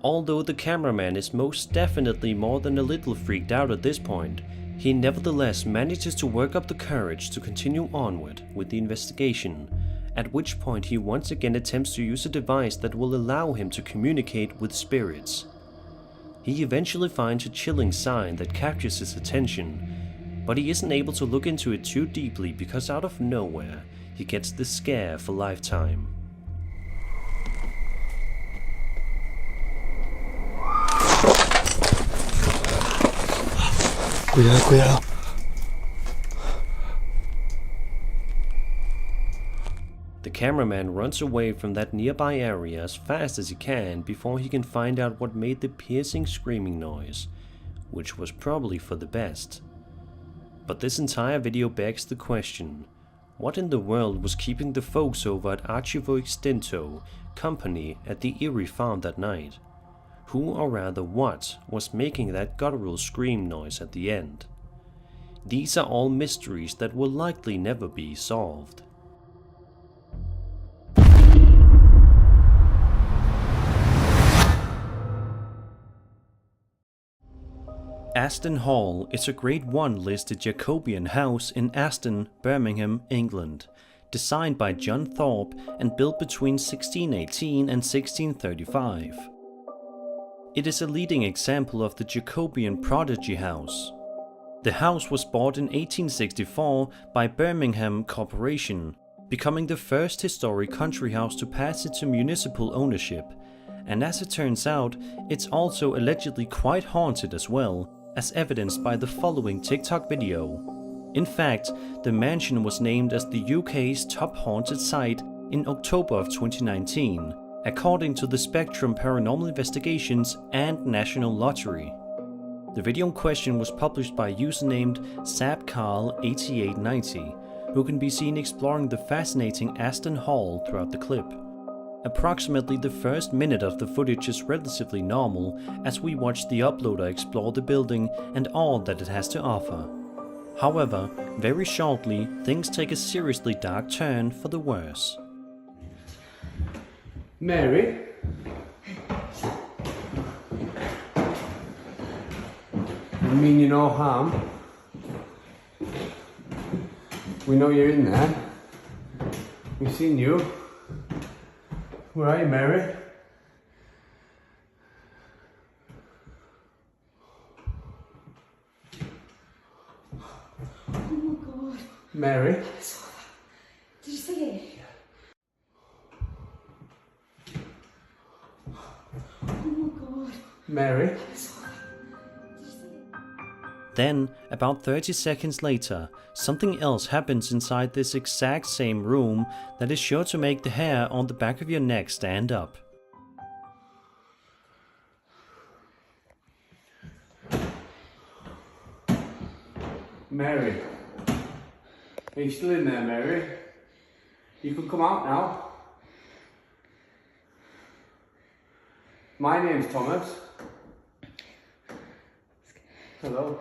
Although the cameraman is most definitely more than a little freaked out at this point, he nevertheless manages to work up the courage to continue onward with the investigation, at which point he once again attempts to use a device that will allow him to communicate with spirits. He eventually finds a chilling sign that captures his attention, but he isn't able to look into it too deeply because out of nowhere, he gets the scare of a lifetime. Cuidado, cuidado. The cameraman runs away from that nearby area as fast as he can before he can find out what made the piercing screaming noise, which was probably for the best. But this entire video begs the question, what in the world was keeping the folks over at Archivo Extinto company at the Erie farm that night? Who, or rather what, was making that guttural scream noise at the end? These are all mysteries that will likely never be solved. Aston Hall is a Grade 1 listed Jacobean house in Aston, Birmingham, England, designed by John Thorpe and built between 1618 and 1635. It is a leading example of the Jacobean prodigy house. The house was bought in 1864 by Birmingham Corporation, becoming the first historic country house to pass into municipal ownership, and as it turns out, it's also allegedly quite haunted as well, as evidenced by the following TikTok video. In fact, the mansion was named as the UK's top haunted site in October of 2019, according to the Spectrum Paranormal Investigations and National Lottery. The video in question was published by a user named SabCarl8890, who can be seen exploring the fascinating Aston Hall throughout the clip. Approximately the first minute of the footage is relatively normal as we watch the uploader explore the building and all that it has to offer. However, very shortly, things take a seriously dark turn for the worse. Mary? mean you no harm. We know you're in there. We've seen you. Where are you, Mary? Oh my god. Mary? I saw that. Did you see it? Oh my god. Mary? I saw that. Did you see it? Then, about 30 seconds later, something else happens inside this exact same room that is sure to make the hair on the back of your neck stand up. Mary? Are you still in there, Mary? You can come out now. My name's Thomas. Hello.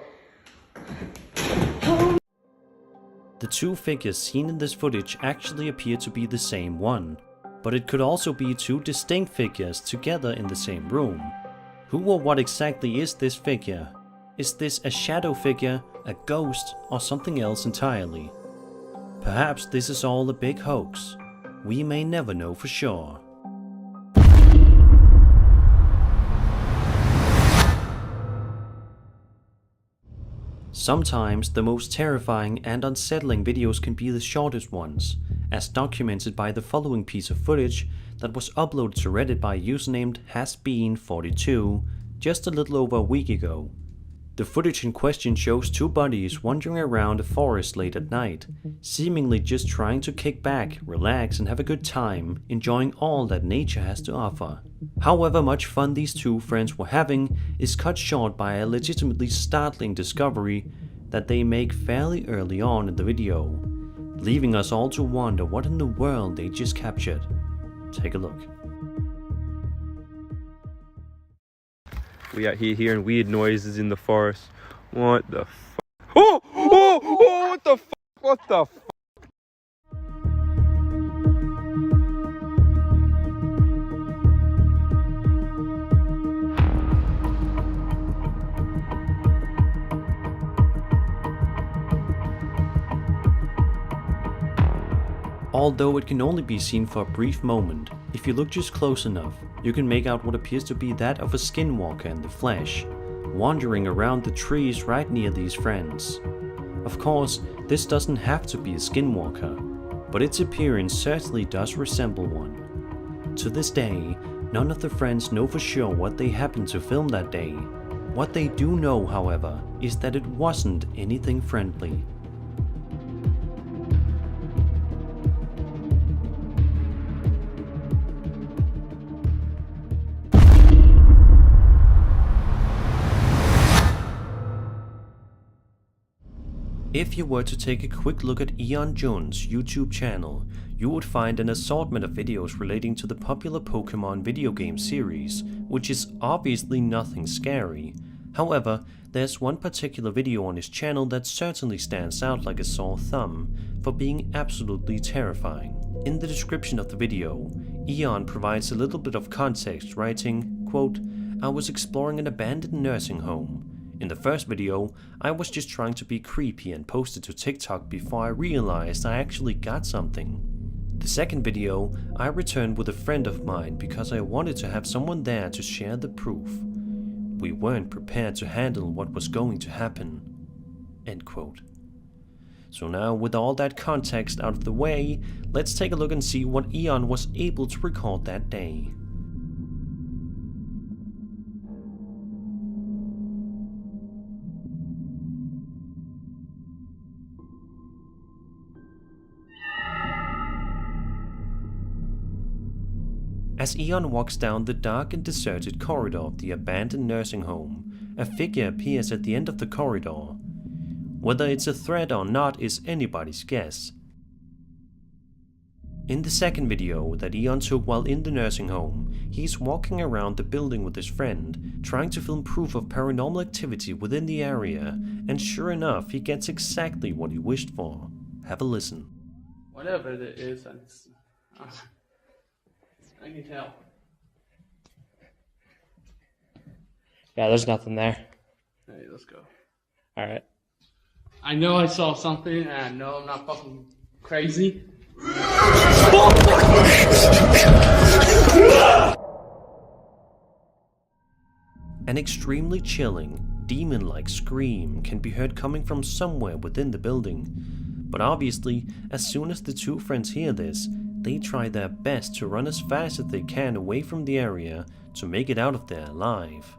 The two figures seen in this footage actually appear to be the same one, but it could also be two distinct figures together in the same room. Who or what exactly is this figure? Is this a shadow figure, a ghost, or something else entirely? Perhaps this is all a big hoax. We may never know for sure. Sometimes the most terrifying and unsettling videos can be the shortest ones, as documented by the following piece of footage that was uploaded to Reddit by a user named hasbeen42 just a little over a week ago. The footage in question shows two buddies wandering around a forest late at night, seemingly just trying to kick back, relax and have a good time, enjoying all that nature has to offer. However much fun these two friends were having is cut short by a legitimately startling discovery that they make fairly early on in the video, leaving us all to wonder what in the world they just captured. Take a look. We out here hearing weird noises in the forest. What the f? Oh! Oh! Oh! What the f? What the f? Although it can only be seen for a brief moment, if you look just close enough, you can make out what appears to be that of a skinwalker in the flesh, wandering around the trees right near these friends. Of course, this doesn't have to be a skinwalker, but its appearance certainly does resemble one. To this day, none of the friends know for sure what they happened to film that day. What they do know, however, is that it wasn't anything friendly. If you were to take a quick look at Eon Jones' YouTube channel, you would find an assortment of videos relating to the popular Pokemon video game series, which is obviously nothing scary. However, there's one particular video on his channel that certainly stands out like a sore thumb for being absolutely terrifying. In the description of the video, Eon provides a little bit of context, writing, quote, "I was exploring an abandoned nursing home. In the first video, I was just trying to be creepy and posted to TikTok before I realized I actually got something. The second video, I returned with a friend of mine because I wanted to have someone there to share the proof. We weren't prepared to handle what was going to happen." End quote. So now, with all that context out of the way, let's take a look and see what Eon was able to record that day. As Eon walks down the dark and deserted corridor of the abandoned nursing home, a figure appears at the end of the corridor. Whether it's a threat or not is anybody's guess. In the second video that Eon took while in the nursing home, he's walking around the building with his friend, trying to film proof of paranormal activity within the area, and sure enough, he gets exactly what he wished for. Have a listen. Whatever it is, I need help. Yeah, there's nothing there. Hey, let's go. All right. I know I saw something, and I know I'm not fucking crazy. An extremely chilling, demon-like scream can be heard coming from somewhere within the building. But obviously, as soon as the two friends hear this, they try their best to run as fast as they can away from the area to make it out of there alive.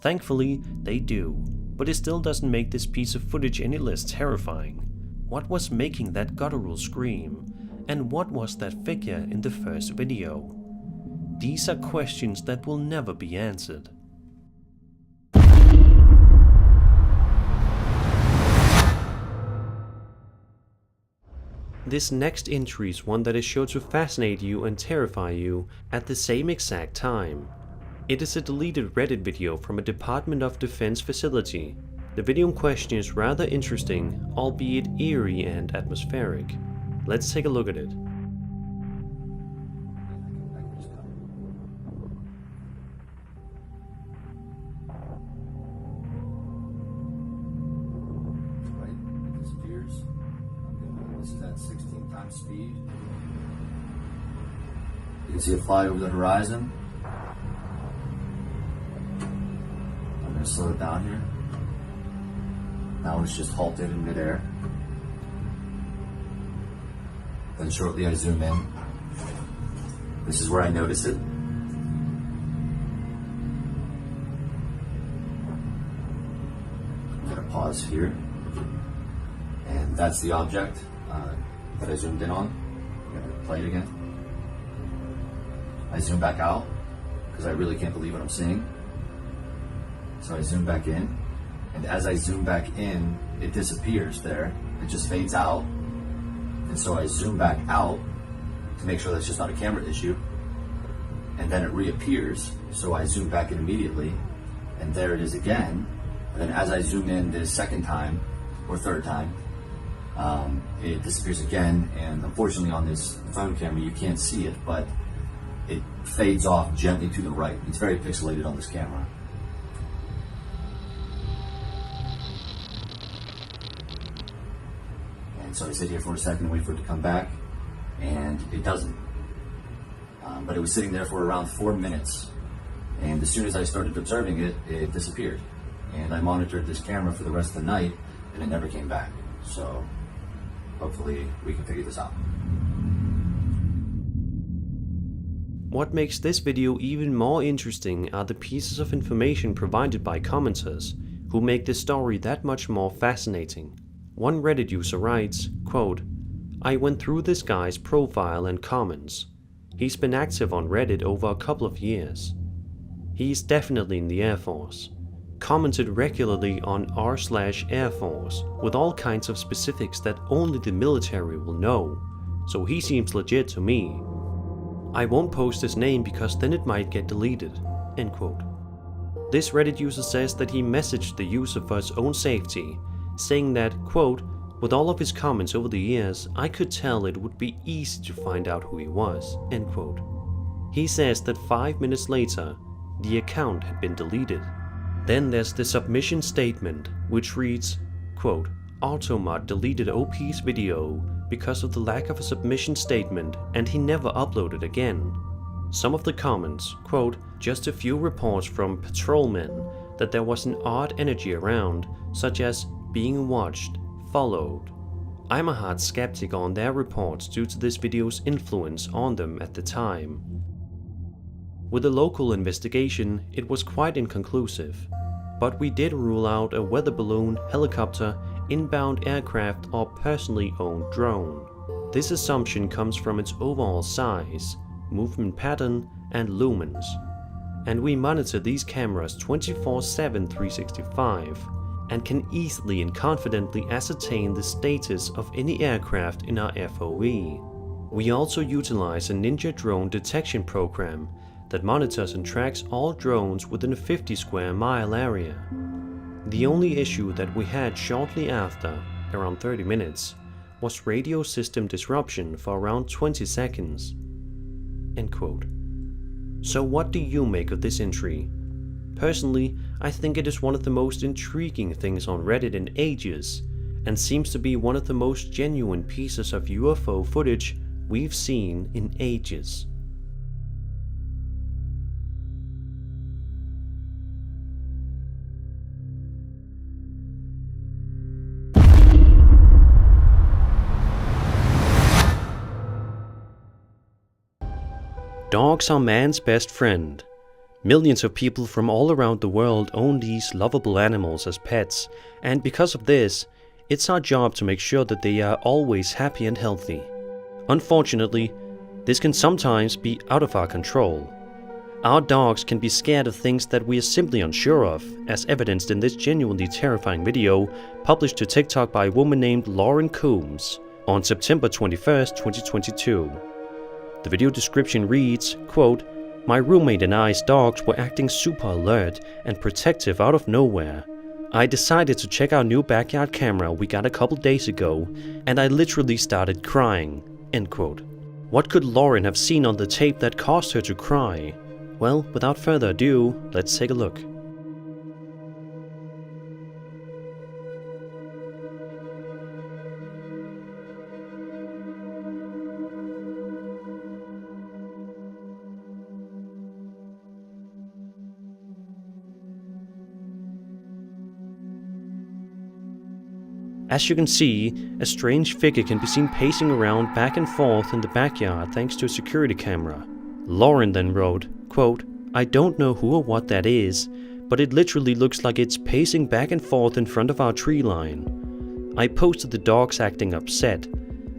Thankfully, they do, but it still doesn't make this piece of footage any less terrifying. What was making that guttural scream? And what was that figure in the first video? These are questions that will never be answered. This next entry is one that is sure to fascinate you and terrify you at the same exact time. It is a deleted Reddit video from a Department of Defense facility. The video in question is rather interesting, albeit eerie and atmospheric. Let's take a look at it. This is at 16 times speed. You can see it fly over the horizon. I'm going to slow it down here. Now it's just halted in midair. Then shortly I zoom in. This is where I notice it. I'm going to pause here. And that's the object that I zoomed in on. I'm going to play it again. I zoom back out because I really can't believe what I'm seeing. So I zoom back in, and as I zoom back in, it disappears there. It just fades out. And so I zoom back out to make sure that's just not a camera issue. And then it reappears, so I zoom back in immediately, and there it is again. And then as I zoom in this second time, or third time, it disappears again, and unfortunately on this phone camera you can't see it, but it fades off gently to the right. It's very pixelated on this camera. And so I sit here for a second, wait for it to come back, and it doesn't. But it was sitting there for around 4 minutes, and as soon as I started observing it, it disappeared. And I monitored this camera for the rest of the night, and it never came back. So hopefully we can figure this out. What makes this video even more interesting are the pieces of information provided by commenters, who make this story that much more fascinating. One Reddit user writes, quote, "I went through this guy's profile and comments. He's been active on Reddit over a couple of years. He's definitely in the Air Force. Commented regularly on r/Air Force with all kinds of specifics that only the military will know, so he seems legit to me. I won't post his name because then it might get deleted." End quote. This Reddit user says that he messaged the user for his own safety, saying that, quote, "With all of his comments over the years, I could tell it would be easy to find out who he was." End quote. He says that 5 minutes later, the account had been deleted. Then there's the submission statement, which reads, quote, "Automod deleted OP's video because of the lack of a submission statement, and he never uploaded again." Some of the comments, quote, "Just a few reports from patrolmen that there was an odd energy around, such as being watched, followed." I'm a hard skeptic on their reports due to this video's influence on them at the time. With a local investigation, it was quite inconclusive, but we did rule out a weather balloon, helicopter, inbound aircraft, or personally owned drone. This assumption comes from its overall size, movement pattern, and lumens. And we monitor these cameras 24/7 365, and can easily and confidently ascertain the status of any aircraft in our FOV. We also utilize a Ninja drone detection program that monitors and tracks all drones within a 50 square mile area. The only issue that we had shortly after, around 30 minutes, was radio system disruption for around 20 seconds. End quote. So what do you make of this entry? Personally, I think it is one of the most intriguing things on Reddit in ages, and seems to be one of the most genuine pieces of UFO footage we've seen in ages. Dogs are man's best friend. Millions of people from all around the world own these lovable animals as pets, and because of this, it's our job to make sure that they are always happy and healthy. Unfortunately, this can sometimes be out of our control. Our dogs can be scared of things that we are simply unsure of, as evidenced in this genuinely terrifying video published to TikTok by a woman named Lauren Coombs on September 21st, 2022. The video description reads, quote, "My roommate and I's dogs were acting super alert and protective out of nowhere. I decided to check our new backyard camera we got a couple days ago, and I literally started crying." End quote. What could Lauren have seen on the tape that caused her to cry? Well, without further ado, let's take a look. As you can see, a strange figure can be seen pacing around back and forth in the backyard thanks to a security camera. Lauren then wrote, quote, "I don't know who or what that is, but it literally looks like it's pacing back and forth in front of our tree line." I posted the dogs acting upset.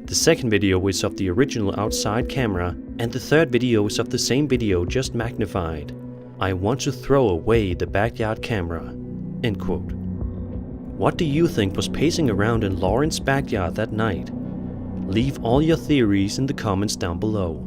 The second video is of the original outside camera, and the third video is of the same video just magnified. I want to throw away the backyard camera. End quote. What do you think was pacing around in Lauren's backyard that night? Leave all your theories in the comments down below.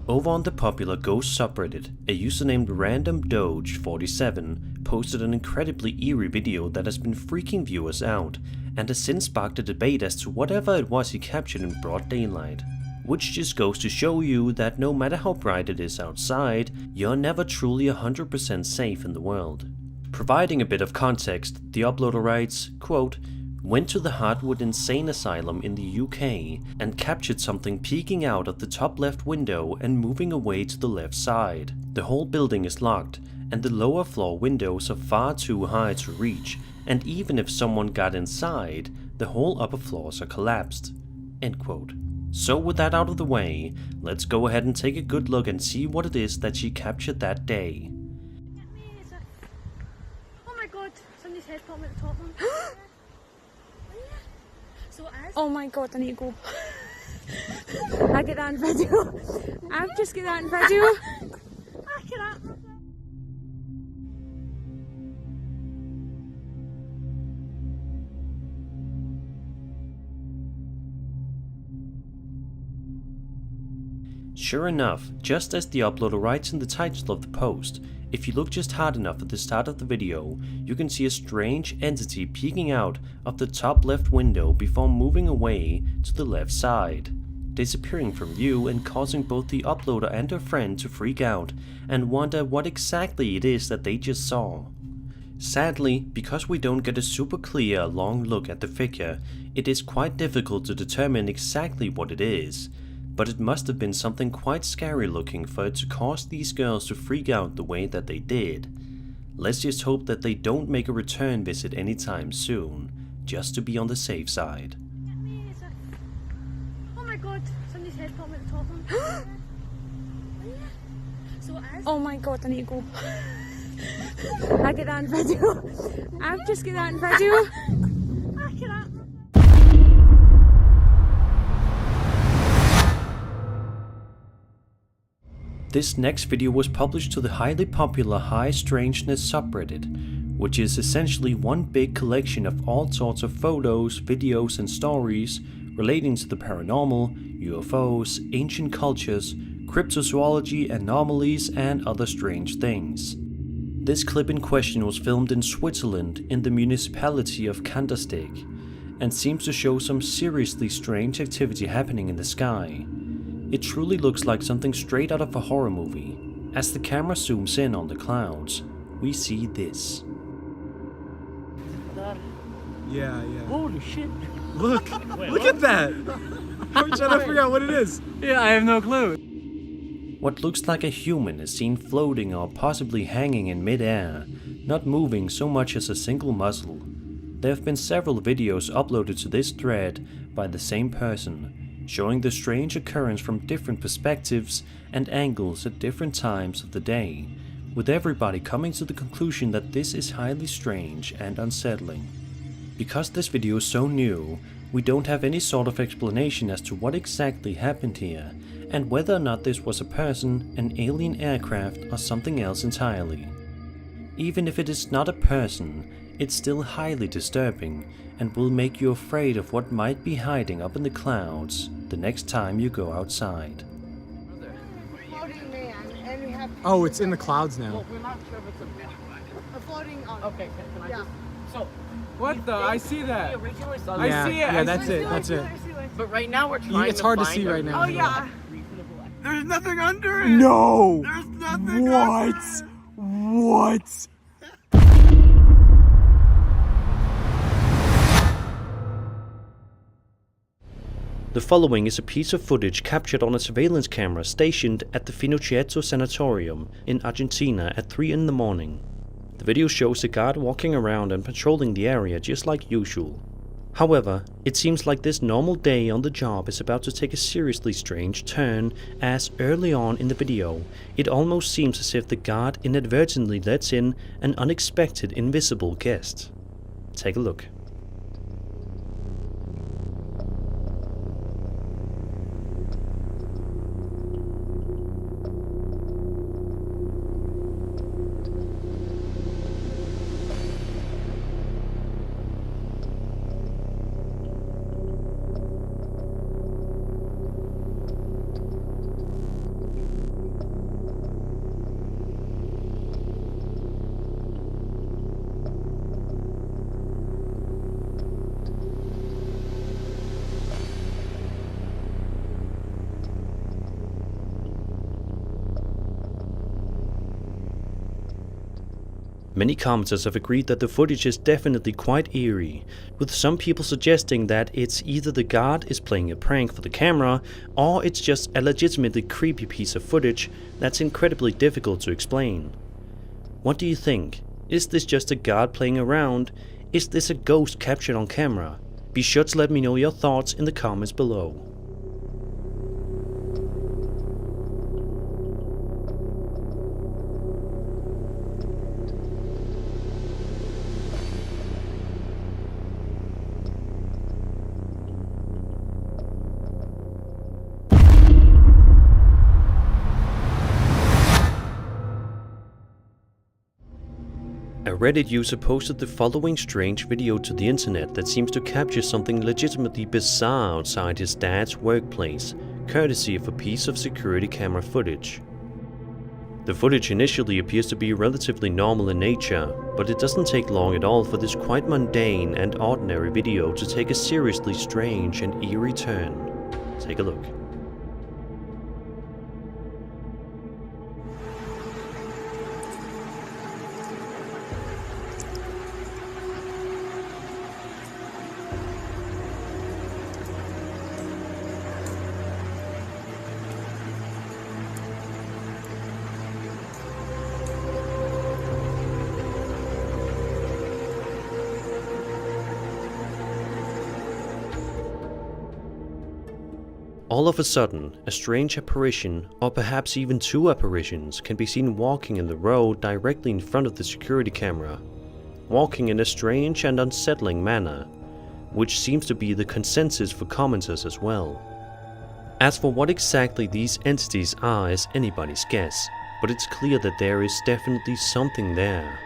Over on the popular Ghost subreddit, a user named RandomDoge47 posted an incredibly eerie video that has been freaking viewers out, and has since sparked a debate as to whatever it was he captured in broad daylight. Which just goes to show you that no matter how bright it is outside, you're never truly 100% safe in the world. Providing a bit of context, the uploader writes, quote, "Went to the Hartwood Insane Asylum in the UK and captured something peeking out of the top left window and moving away to the left side. The whole building is locked and the lower floor windows are far too high to reach, and even if someone got inside, the whole upper floors are collapsed." End quote. So with that out of the way, let's go ahead and take a good look and see what it is that she captured that day. Oh my god, somebody's head popping at the top one. So as Oh my god, I need to go. I get that in video. I've just got that in video. Sure enough, just as the uploader writes in the title of the post, if you look just hard enough at the start of the video, you can see a strange entity peeking out of the top left window before moving away to the left side, disappearing from view and causing both the uploader and her friend to freak out and wonder what exactly it is that they just saw. Sadly, because we don't get a super clear long look at the figure, it is quite difficult to determine exactly what it is. But it must have been something quite scary looking for it to cause these girls to freak out the way that they did. Let's just hope that they don't make a return visit anytime soon, just to be on the safe side. Oh my god, somebody's head popping at the top one. So as Oh my god, I need to go. I get that in video. I've just got that in video. This next video was published to the highly popular High Strangeness subreddit, which is essentially one big collection of all sorts of photos, videos and stories relating to the paranormal, UFOs, ancient cultures, cryptozoology, anomalies and other strange things. This clip in question was filmed in Switzerland in the municipality of Kandersteg and seems to show some seriously strange activity happening in the sky. It truly looks like something straight out of a horror movie. As the camera zooms in on the clouds, we see this. Yeah, yeah. Holy shit. Look! Look at that! I'm trying to figure out what it is. Yeah, I have no clue. What looks like a human is seen floating or possibly hanging in mid-air, not moving so much as a single muscle. There have been several videos uploaded to this thread by the same person, showing the strange occurrence from different perspectives and angles at different times of the day, with everybody coming to the conclusion that this is highly strange and unsettling. Because this video is so new, we don't have any sort of explanation as to what exactly happened here, and whether or not this was a person, an alien aircraft, or something else entirely. Even if it is not a person, it's still highly disturbing, and will make you afraid of what might be hiding up in the clouds the next time you go outside. Floating man, and we have. Oh, it's in the clouds now. Well, we're not sure if it's a floating on. Okay, can I just? So. What the? I see that. I see it. Yeah, that's it. That's it. But right now we're trying. It's hard to see right now. Oh yeah. There's nothing under it. No. There's nothing under it. What? The following is a piece of footage captured on a surveillance camera stationed at the Finocchietto Sanatorium in Argentina at 3 in the morning. The video shows a guard walking around and patrolling the area just like usual. However, it seems like this normal day on the job is about to take a seriously strange turn, as early on in the video, it almost seems as if the guard inadvertently lets in an unexpected invisible guest. Take a look. Many commenters have agreed that the footage is definitely quite eerie, with some people suggesting that it's either the guard is playing a prank for the camera, or it's just a legitimately creepy piece of footage that's incredibly difficult to explain. What do you think? Is this just a guard playing around? Is this a ghost captured on camera? Be sure to let me know your thoughts in the comments below. A Reddit user posted the following strange video to the internet that seems to capture something legitimately bizarre outside his dad's workplace, courtesy of a piece of security camera footage. The footage initially appears to be relatively normal in nature, but it doesn't take long at all for this quite mundane and ordinary video to take a seriously strange and eerie turn. Take a look. All of a sudden, a strange apparition, or perhaps even two apparitions, can be seen walking in the road directly in front of the security camera, walking in a strange and unsettling manner, which seems to be the consensus for commenters as well. As for what exactly these entities are is anybody's guess, but it's clear that there is definitely something there.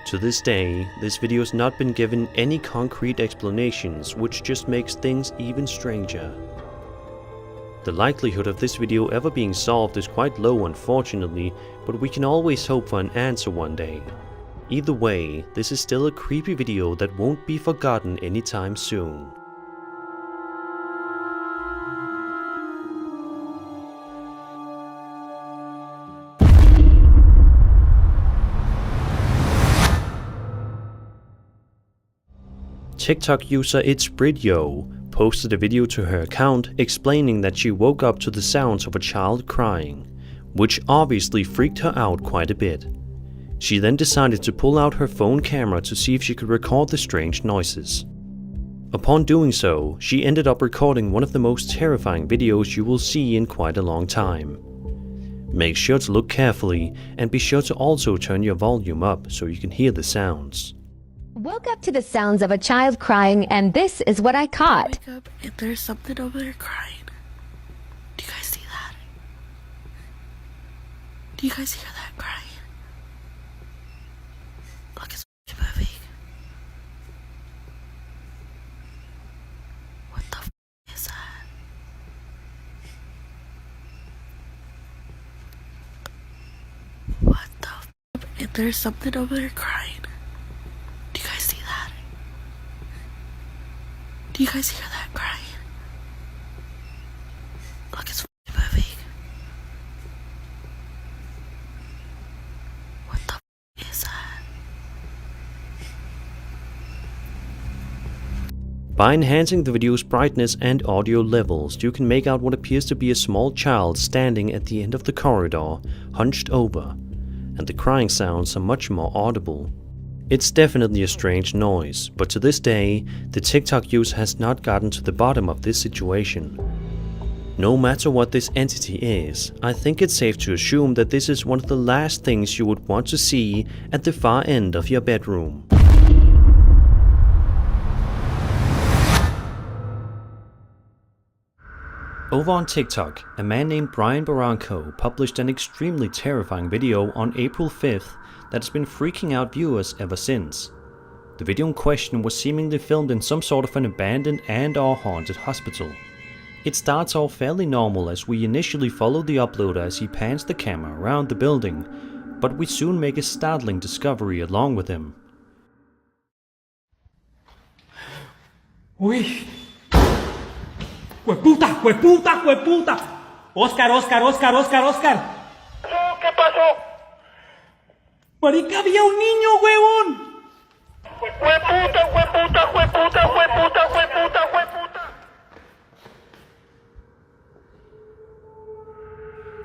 To this day, this video has not been given any concrete explanations, which just makes things even stranger. The likelihood of this video ever being solved is quite low, unfortunately, but we can always hope for an answer one day. Either way, this is still a creepy video that won't be forgotten anytime soon. TikTok user It's Bridyo posted a video to her account explaining that she woke up to the sounds of a child crying, which obviously freaked her out quite a bit. She then decided to pull out her phone camera to see if she could record the strange noises. Upon doing so, she ended up recording one of the most terrifying videos you will see in quite a long time. Make sure to look carefully and be sure to also turn your volume up so you can hear the sounds. Woke up to the sounds of a child crying, and this is what I caught. Wake up and there's something over there crying. Do you guys see that? Do you guys hear that crying? Look, it's moving. What the f is that? What the f? And there's something over there crying. Do you guys see that? Do you guys hear that crying? Look, it's moving. What the f is that? By enhancing the video's brightness and audio levels, you can make out what appears to be a small child standing at the end of the corridor, hunched over, and the crying sounds are much more audible. It's definitely a strange noise, but to this day, the TikTok user has not gotten to the bottom of this situation. No matter what this entity is, I think it's safe to assume that this is one of the last things you would want to see at the far end of your bedroom. Over on TikTok, a man named Brian Barranco published an extremely terrifying video on April 5th that's been freaking out viewers ever since. The video in question was seemingly filmed in some sort of an abandoned and/or haunted hospital. It starts off fairly normal as we initially follow the uploader as he pans the camera around the building, but we soon make a startling discovery along with him. Uy. ¡Hueputa! ¡Hueputa! ¡Hueputa! Oscar, Oscar, Oscar, Oscar, Oscar. ¿Qué pasó? Marica, había un niño, huevón. ¡Hueputa, hueputa, hueputa, hueputa, hueputa, hueputa!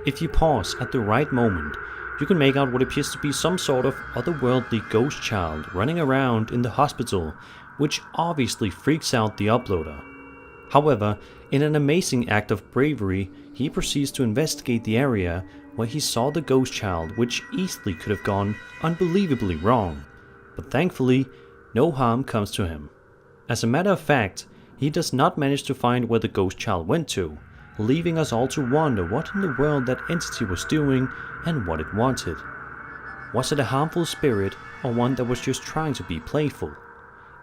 If you pause at the right moment, you can make out what appears to be some sort of otherworldly ghost child running around in the hospital, which obviously freaks out the uploader. However, in an amazing act of bravery, he proceeds to investigate the area where he saw the ghost child, which easily could have gone unbelievably wrong. But thankfully, no harm comes to him. As a matter of fact, he does not manage to find where the ghost child went to, leaving us all to wonder what in the world that entity was doing and what it wanted. Was it a harmful spirit or one that was just trying to be playful?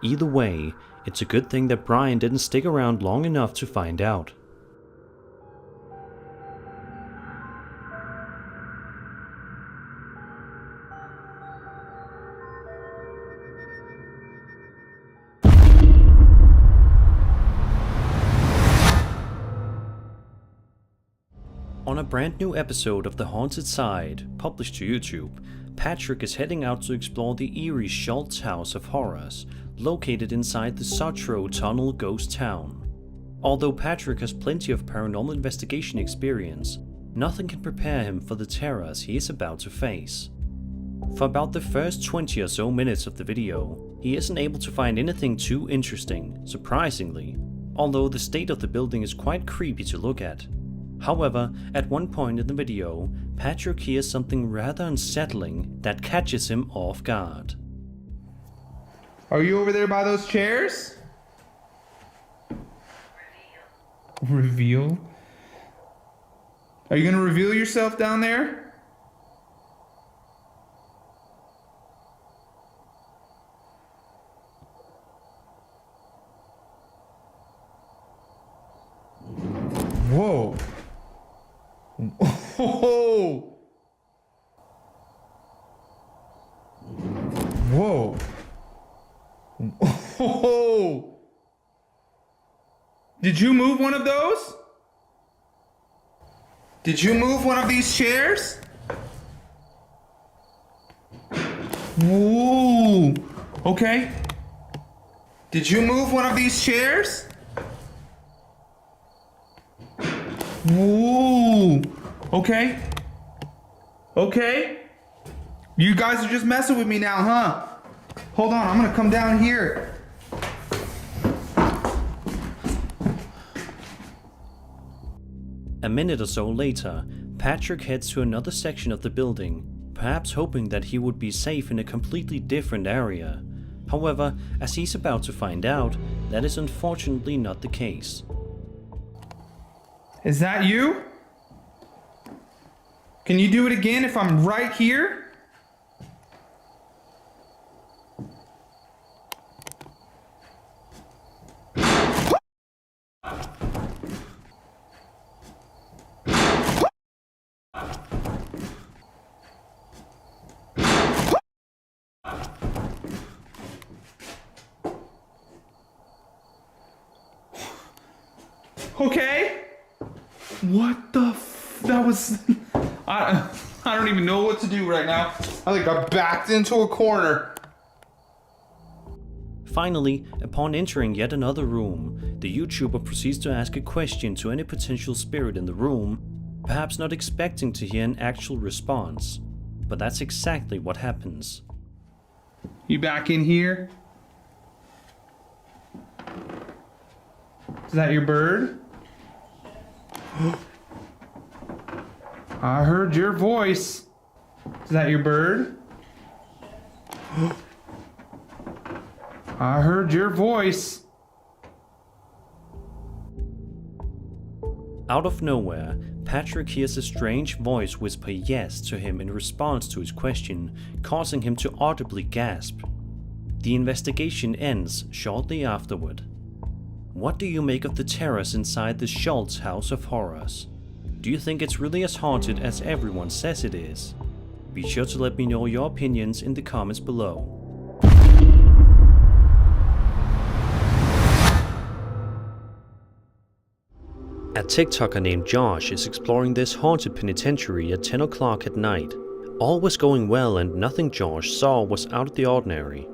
Either way, it's a good thing that Brian didn't stick around long enough to find out. On a brand new episode of The Haunted Side, published to YouTube, Patrick is heading out to explore the eerie Schultz House of Horrors, located inside the Sutro Tunnel ghost town. Although Patrick has plenty of paranormal investigation experience, nothing can prepare him for the terrors he is about to face. For about the first 20 or so minutes of the video, he isn't able to find anything too interesting, surprisingly, although the state of the building is quite creepy to look at. However, at one point in the video, Patrick hears something rather unsettling that catches him off guard. Are you over there by those chairs? Reveal? Are you gonna reveal yourself down there? Whoa. Whoa. Whoa. Whoa. Did you move one of those? Did you move one of these chairs? Ooh. Okay. Did you move one of these chairs? Ooh. Okay. Okay. You guys are just messing with me now, huh? Hold on, I'm gonna come down here. A minute or so later, Patrick heads to another section of the building, perhaps hoping that he would be safe in a completely different area. However, as he's about to find out, that is unfortunately not the case. Is that you? Can you do it again if I'm right here? Okay. What the that was I don't even know what to do right now. I think I backed into a corner. Finally, upon entering yet another room, the YouTuber proceeds to ask a question to any potential spirit in the room, perhaps not expecting to hear an actual response. But that's exactly what happens. You back in here? Is that your bird? I heard your voice. Is that your bird? I heard your voice. Out of nowhere, Patrick hears a strange voice whisper yes to him in response to his question, causing him to audibly gasp. The investigation ends shortly afterward. What do you make of the terrors inside the Schultz House of Horrors? Do you think it's really as haunted as everyone says it is? Be sure to let me know your opinions in the comments below. A TikToker named Josh is exploring this haunted penitentiary at 10 o'clock at night. All was going well and nothing Josh saw was out of the ordinary.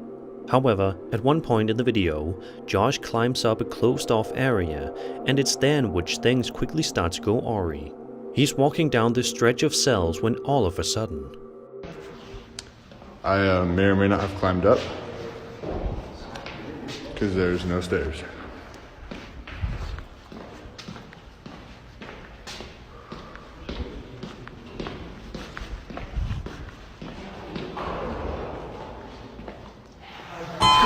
However, at one point in the video, Josh climbs up a closed-off area, and it's then which things quickly start to go awry. He's walking down this stretch of cells when all of a sudden... I may or may not have climbed up, because there's no stairs.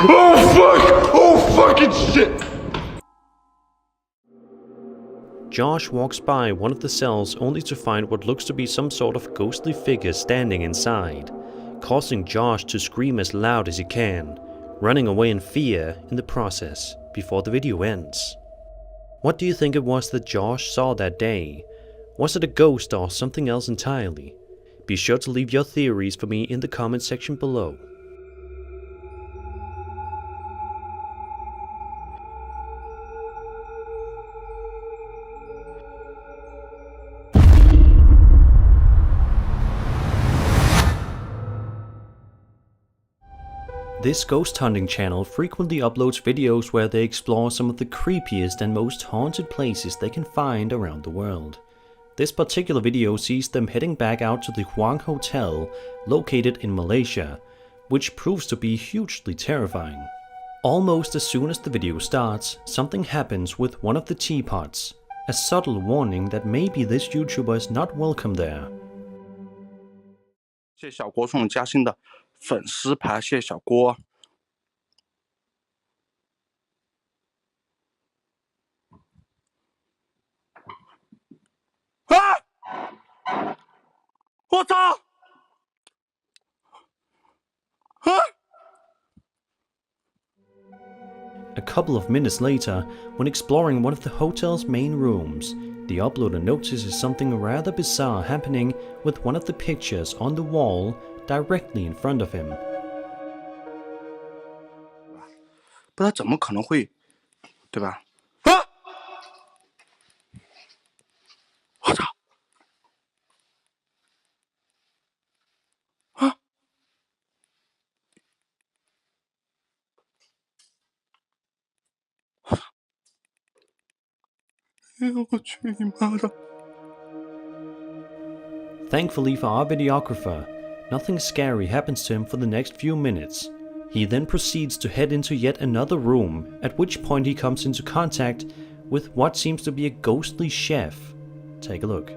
Oh fuck! Oh fucking shit! Josh walks by one of the cells only to find what looks to be some sort of ghostly figure standing inside, causing Josh to scream as loud as he can, running away in fear in the process before the video ends. What do you think it was that Josh saw that day? Was it a ghost or something else entirely? Be sure to leave your theories for me in the comment section below. This ghost hunting channel frequently uploads videos where they explore some of the creepiest and most haunted places they can find around the world. This particular video sees them heading back out to the Huang Hotel, located in Malaysia, which proves to be hugely terrifying. Almost as soon as the video starts, something happens with one of the teapots, a subtle warning that maybe this YouTuber is not welcome there. 谢小郭送嘉兴的粉丝牌，谢小郭。啊！我操！啊！ A couple of minutes later, when exploring one of the hotel's main rooms, the uploader notices something rather bizarre happening with one of the pictures on the wall directly in front of him. 不知道怎么可能会，对吧？啊！我操！啊！ Thankfully for our videographer, nothing scary happens to him for the next few minutes. He then proceeds to head into yet another room, at which point he comes into contact with what seems to be a ghostly chef. Take a look.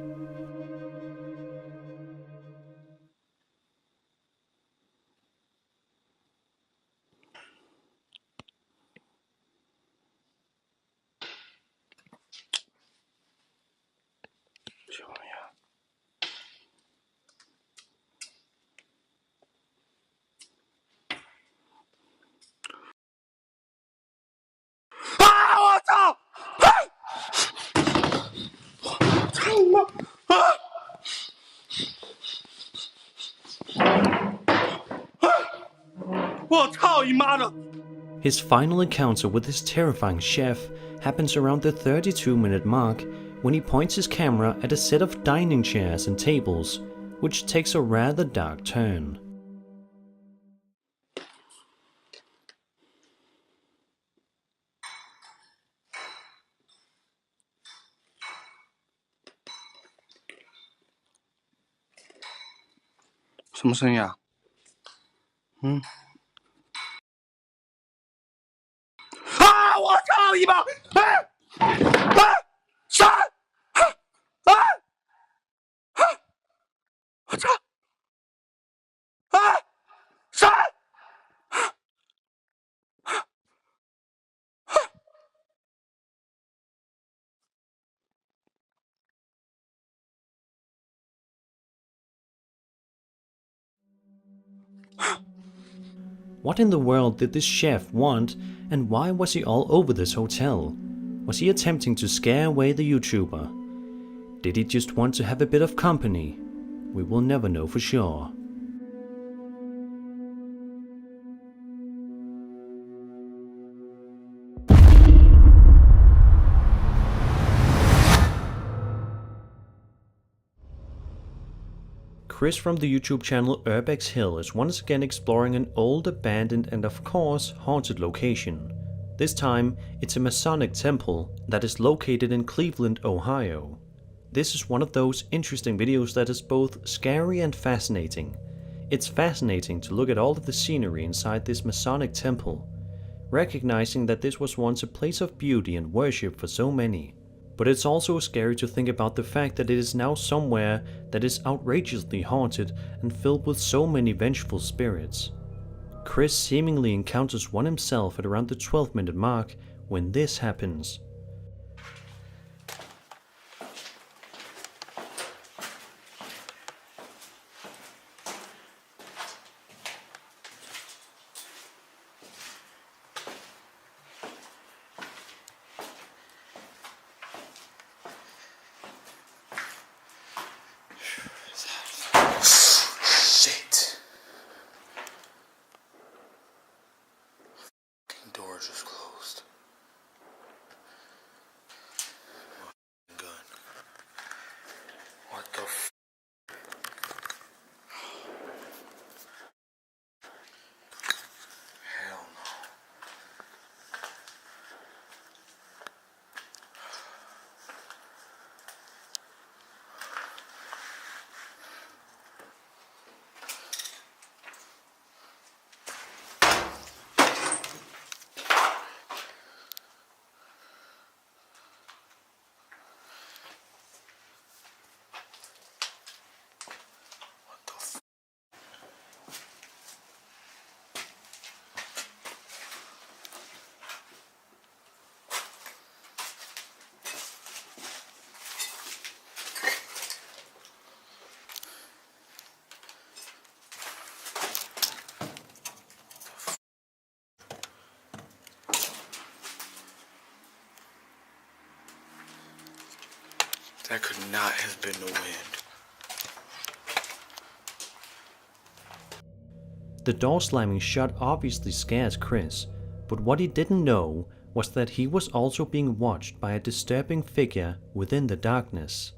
His final encounter with his terrifying chef happens around the 32-minute mark when he points his camera at a set of dining chairs and tables, which takes a rather dark turn. What in the world did this chef want, and why was he all over this hotel? Was he attempting to scare away the YouTuber? Did he just want to have a bit of company? We will never know for sure. Chris from the YouTube channel Urbex Hill is once again exploring an old, abandoned and of course haunted location. This time it's a Masonic temple that is located in Cleveland, Ohio. This is one of those interesting videos that is both scary and fascinating. It's fascinating to look at all of the scenery inside this Masonic temple, recognizing that this was once a place of beauty and worship for so many. But it's also scary to think about the fact that it is now somewhere that is outrageously haunted and filled with so many vengeful spirits. Chris seemingly encounters one himself at around the 12-minute mark when this happens. Shit. Door just closed. Gun. What the f? Hell no. That could not have been the wind. The door slamming shut obviously scares Chris, but what he didn't know was that he was also being watched by a disturbing figure within the darkness.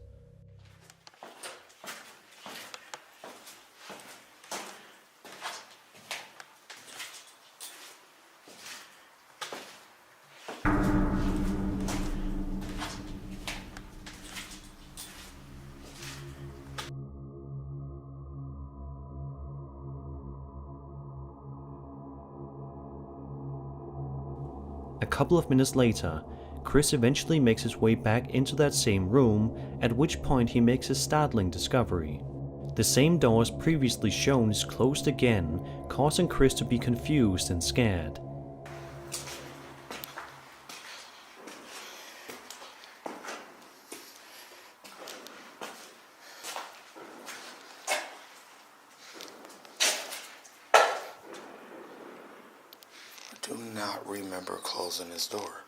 A couple of minutes later, Chris eventually makes his way back into that same room, at which point he makes a startling discovery. The same door as previously shown is closed again, causing Chris to be confused and scared. I do not remember closing this door.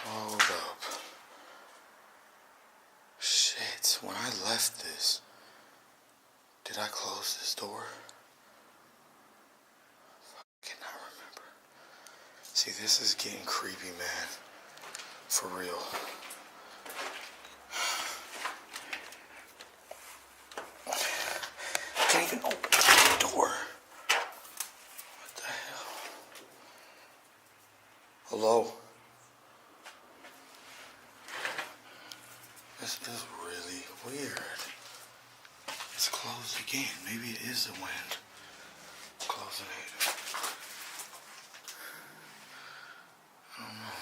Hold up. Shit, when I left this, did I close this door? I cannot remember. See, this is getting creepy, man. For real. I can't even open the door. What the hell? Hello? This is really weird. It's closed again. Maybe it is the wind closing it. I don't know.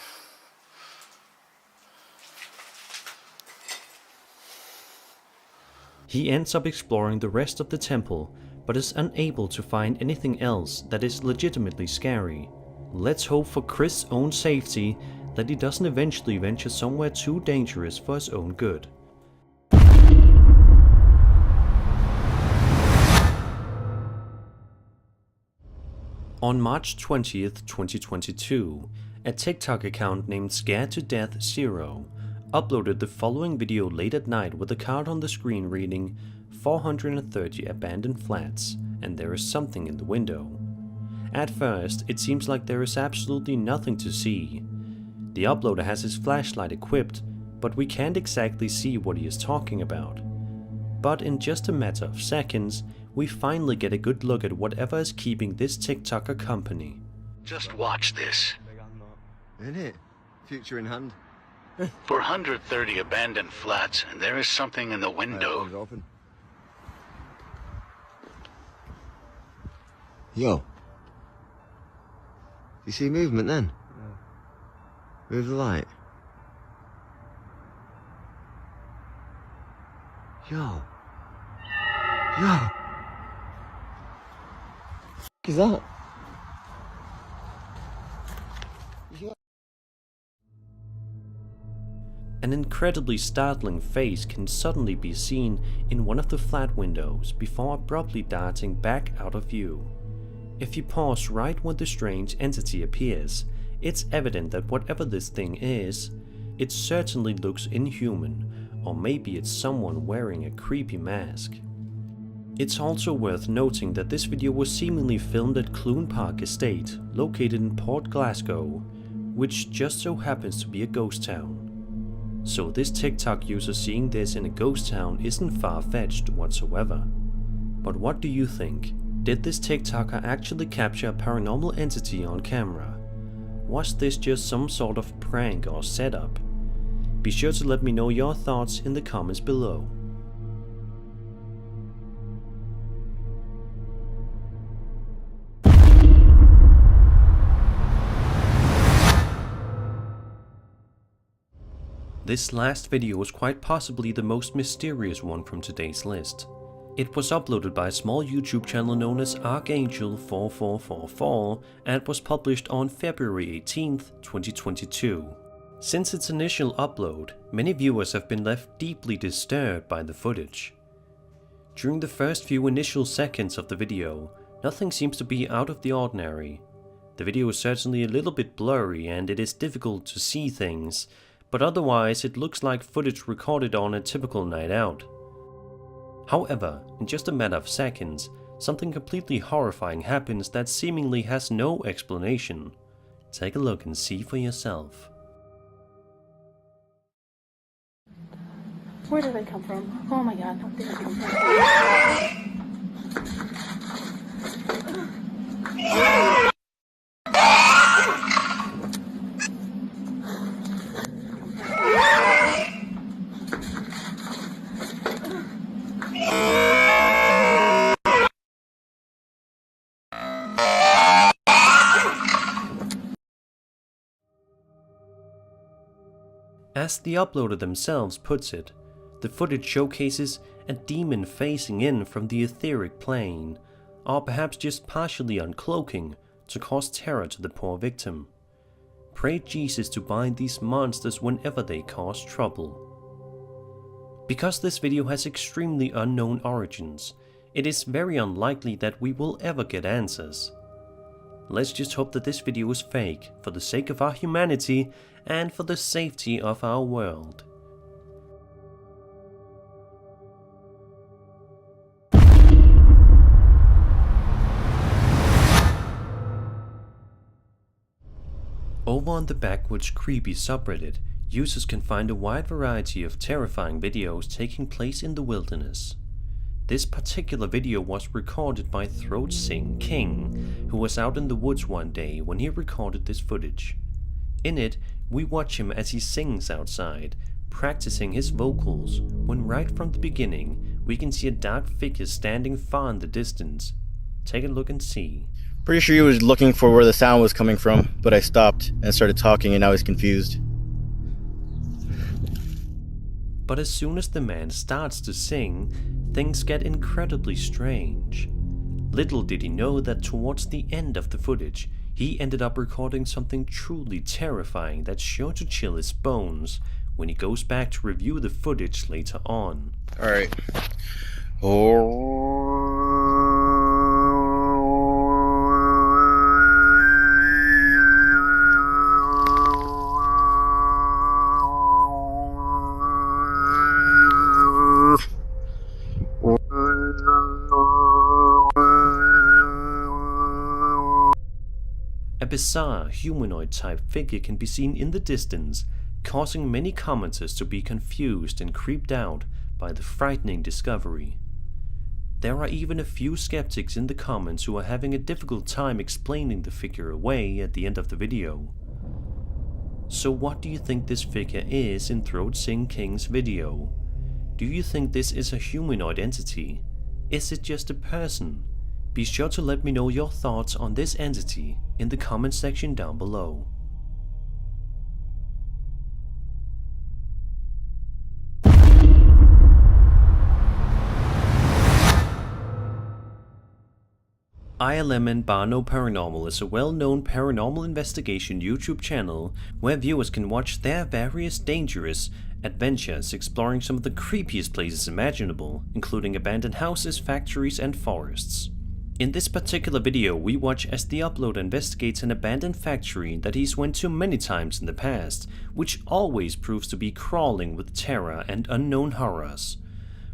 He ends up exploring the rest of the temple, but is unable to find anything else that is legitimately scary. Let's hope for Chris' own safety that he doesn't eventually venture somewhere too dangerous for his own good. On March 20th, 2022, a TikTok account named Scared to Death Zero uploaded the following video late at night with a card on the screen reading 430 abandoned flats, and there is something in the window. At first, it seems like there is absolutely nothing to see. The uploader has his flashlight equipped, but we can't exactly see what he is talking about. But in just a matter of seconds, we finally get a good look at whatever is keeping this TikToker company. Just watch this. Isn't it? Future in hand. 430 abandoned flats, and there is something in the window. Open. Yo. You see movement then? Yeah. Move the light. Yo. Yo. What is that? An incredibly startling face can suddenly be seen in one of the flat windows before abruptly darting back out of view. If you pause right when the strange entity appears, it's evident that whatever this thing is, it certainly looks inhuman, or maybe it's someone wearing a creepy mask. It's also worth noting that this video was seemingly filmed at Clune Park Estate, located in Port Glasgow, which just so happens to be a ghost town. So this TikTok user seeing this in a ghost town isn't far-fetched whatsoever. But what do you think? Did this TikToker actually capture a paranormal entity on camera? Was this just some sort of prank or setup? Be sure to let me know your thoughts in the comments below. This last video was quite possibly the most mysterious one from today's list. It was uploaded by a small YouTube channel known as Archangel4444 and was published on February 18th, 2022. Since its initial upload, many viewers have been left deeply disturbed by the footage. During the first few initial seconds of the video, nothing seems to be out of the ordinary. The video is certainly a little bit blurry and it is difficult to see things, but otherwise it looks like footage recorded on a typical night out. However, in just a matter of seconds, something completely horrifying happens that seemingly has no explanation. Take a look and see for yourself. Where did they come from? Oh my god, what did they come from? As the uploader themselves puts it, the footage showcases a demon facing in from the etheric plane, or perhaps just partially uncloaking to cause terror to the poor victim. Pray Jesus to bind these monsters whenever they cause trouble. Because this video has extremely unknown origins, it is very unlikely that we will ever get answers. Let's just hope that this video is fake for the sake of our humanity and for the safety of our world. Over on the Backwoods Creepy subreddit, users can find a wide variety of terrifying videos taking place in the wilderness. This particular video was recorded by Throat Sing King, who was out in the woods one day when he recorded this footage. In it, we watch him as he sings outside, practicing his vocals, when right from the beginning, we can see a dark figure standing far in the distance. Take a look and see. Pretty sure he was looking for where the sound was coming from, but I stopped and started talking and now he's confused. But as soon as the man starts to sing, things get incredibly strange. Little did he know that towards the end of the footage, he ended up recording something truly terrifying that's sure to chill his bones when he goes back to review the footage later on. Alright. A bizarre humanoid-type figure can be seen in the distance, causing many commenters to be confused and creeped out by the frightening discovery. There are even a few skeptics in the comments who are having a difficult time explaining the figure away at the end of the video. So what do you think this figure is in Throat Sing King's video? Do you think this is a humanoid entity? Is it just a person? Be sure to let me know your thoughts on this entity in the comment section down below. ILM and Barno Paranormal is a well-known paranormal investigation YouTube channel where viewers can watch their various dangerous adventures exploring some of the creepiest places imaginable, including abandoned houses, factories, and forests. In this particular video, we watch as the uploader investigates an abandoned factory that he's went to many times in the past, which always proves to be crawling with terror and unknown horrors.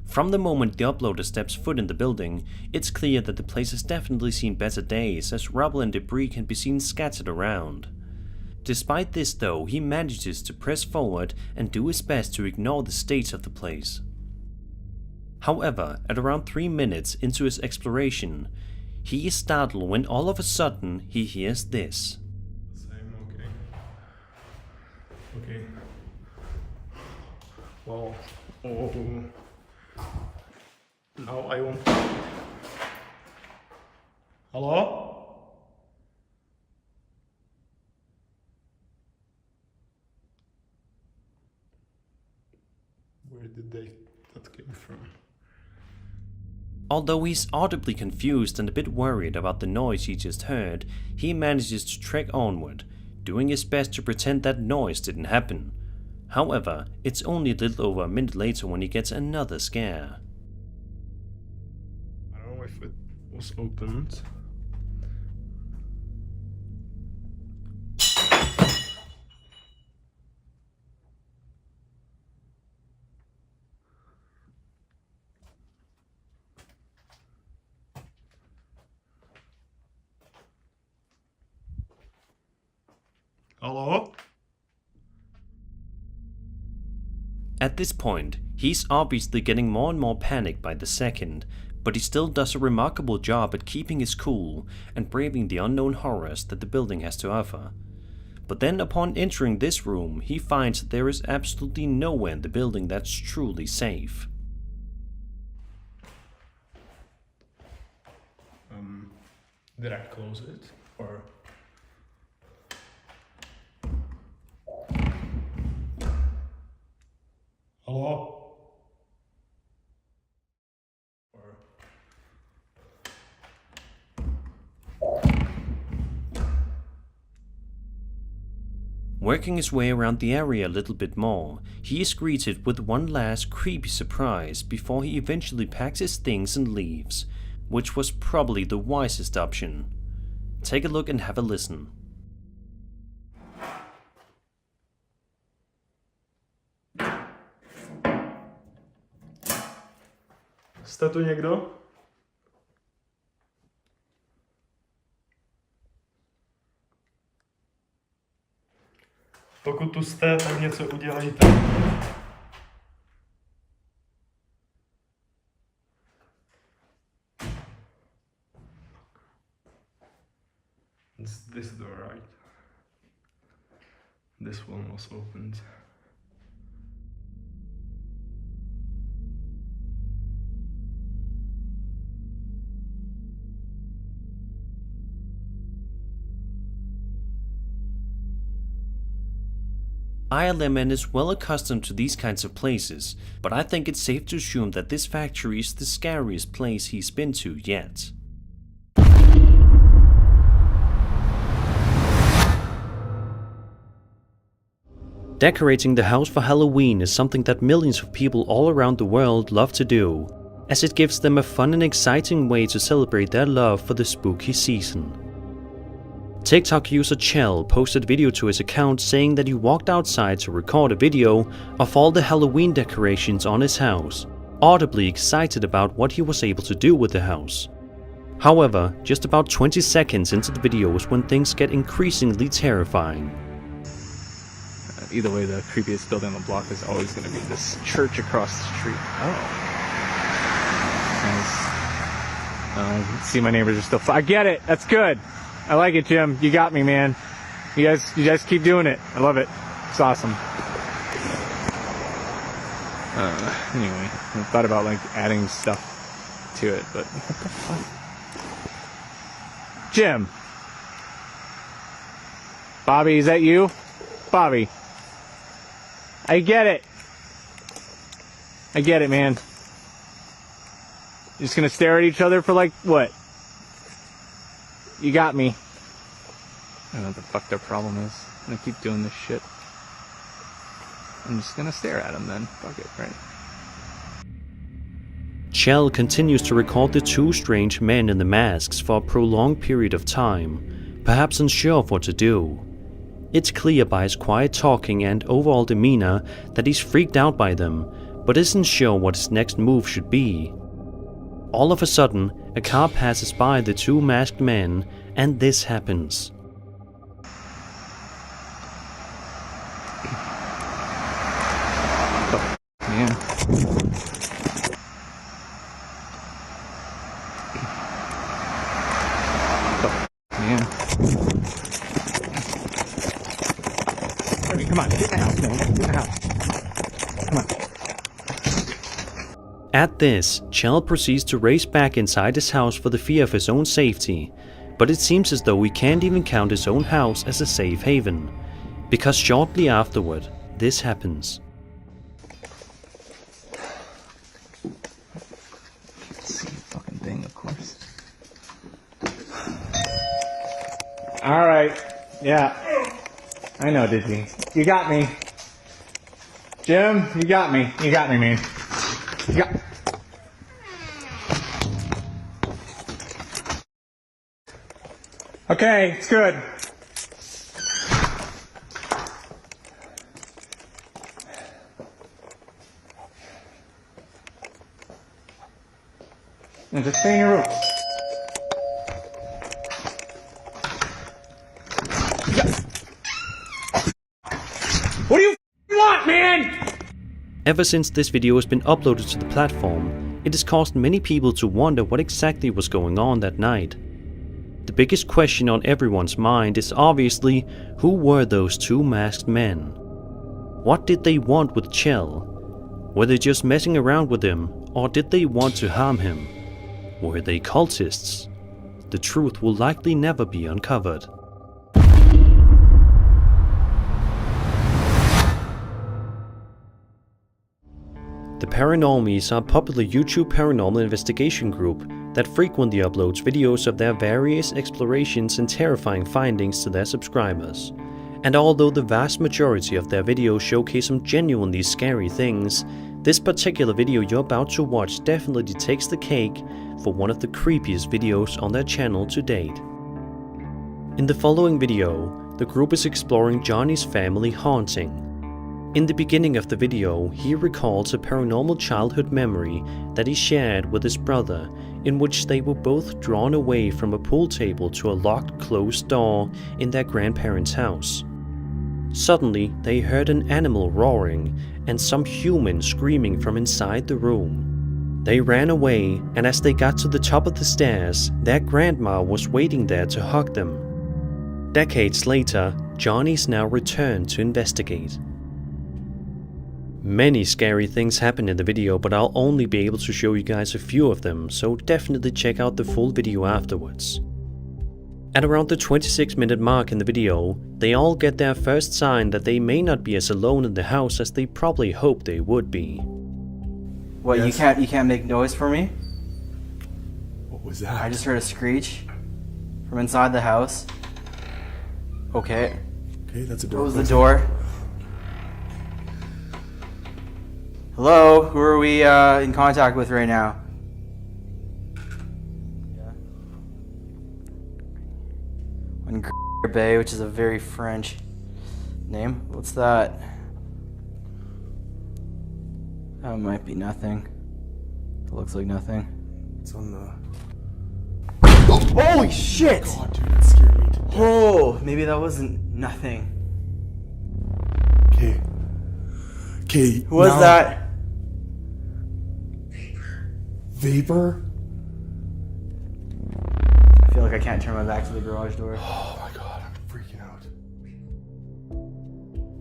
From the moment the uploader steps foot in the building, it's clear that the place has definitely seen better days, as rubble and debris can be seen scattered around. Despite this though, he manages to press forward and do his best to ignore the state of the place. However, at around 3 minutes into his exploration, he is startled when all of a sudden he hears this. Okay. Well, oh. Now I won't. Hello? Where did that came from? Although he's audibly confused and a bit worried about the noise he just heard, he manages to trek onward, doing his best to pretend that noise didn't happen. However, it's only a little over a minute later when he gets another scare. I don't know if it was opened. Hello? At this point, he's obviously getting more and more panicked by the second, but he still does a remarkable job at keeping his cool and braving the unknown horrors that the building has to offer. But then upon entering this room, he finds that there is absolutely nowhere in the building that's truly safe. Did I close it? Or... Working his way around the area a little bit more, he is greeted with one last creepy surprise before he eventually packs his things and leaves, which was probably the wisest option. Take a look and have a listen. Jste tu někdo? Pokud tu jste, tak něco udělejte. It's this door, right? This one was opened. ILMN is well accustomed to these kinds of places, but I think it's safe to assume that this factory is the scariest place he's been to yet. Decorating the house for Halloween is something that millions of people all around the world love to do, as it gives them a fun and exciting way to celebrate their love for the spooky season. TikTok user Chell posted a video to his account saying that he walked outside to record a video of all the Halloween decorations on his house, audibly excited about what he was able to do with the house. However, just about 20 seconds into the video is when things get increasingly terrifying. Either way, the creepiest building on the block is always going to be this church across the street. Nice. See, my neighbors are still. I get it. That's good. I like it, Jim. You got me, man. You guys keep doing it. I love it. It's awesome. Anyway, I thought about like adding stuff to it, but what the fuck? Jim. Bobby, is that you? Bobby. I get it. I get it, man. You're just gonna stare at each other for like what? You got me. I don't know what the fuck their problem is. I'm gonna keep doing this shit. I'm just gonna stare at them then. Fuck it, right? Chell continues to record the two strange men in the masks for a prolonged period of time, perhaps unsure of what to do. It's clear by his quiet talking and overall demeanor that he's freaked out by them, but isn't sure what his next move should be. All of a sudden, a car passes by the two masked men, and this happens. Man. Man. Come on, get in the house, man. Get in the house. Come on. At this, Chell proceeds to race back inside his house for the fear of his own safety, but it seems as though he can't even count his own house as a safe haven, because shortly afterward, this happens. Fucking thing, of course. Alright. Yeah. I know, Dizzy. You got me. Jim, you got me. You got me, man. You got... Okay, it's good. Now just stay in your room. What do you want, man? Ever since this video has been uploaded to the platform, it has caused many people to wonder what exactly was going on that night. The biggest question on everyone's mind is obviously, who were those two masked men? What did they want with Chell? Were they just messing around with him, or did they want to harm him? Were they cultists? The truth will likely never be uncovered. The Paranormies are a popular YouTube paranormal investigation group that frequently uploads videos of their various explorations and terrifying findings to their subscribers. And although the vast majority of their videos showcase some genuinely scary things, this particular video you're about to watch definitely takes the cake for one of the creepiest videos on their channel to date. In the following video, the group is exploring Johnny's family haunting. In the beginning of the video, he recalls a paranormal childhood memory that he shared with his brother, in which they were both drawn away from a pool table to a locked closed door in their grandparents' house. Suddenly, they heard an animal roaring and some human screaming from inside the room. They ran away, and as they got to the top of the stairs, their grandma was waiting there to hug them. Decades later, Johnny's now returned to investigate. Many scary things happen in the video, but I'll only be able to show you guys a few of them, so definitely check out the full video afterwards. At around the 26-minute mark in the video, they all get their first sign that they may not be as alone in the house as they probably hoped they would be. What, you can't make noise for me? What was that? I just heard a screech from inside the house. Okay. Okay, that's a door. Close the door. Hello, who are we in contact with right now? On Bay, which is a very French name. What's that? That might be nothing. It looks like nothing. It's on the... Holy shit! God, dude, that scared me to death. Oh, maybe that wasn't nothing. Okay. Okay. Who was that? Vapor? I feel like I can't turn my back to the garage door. Oh my god, I'm freaking out.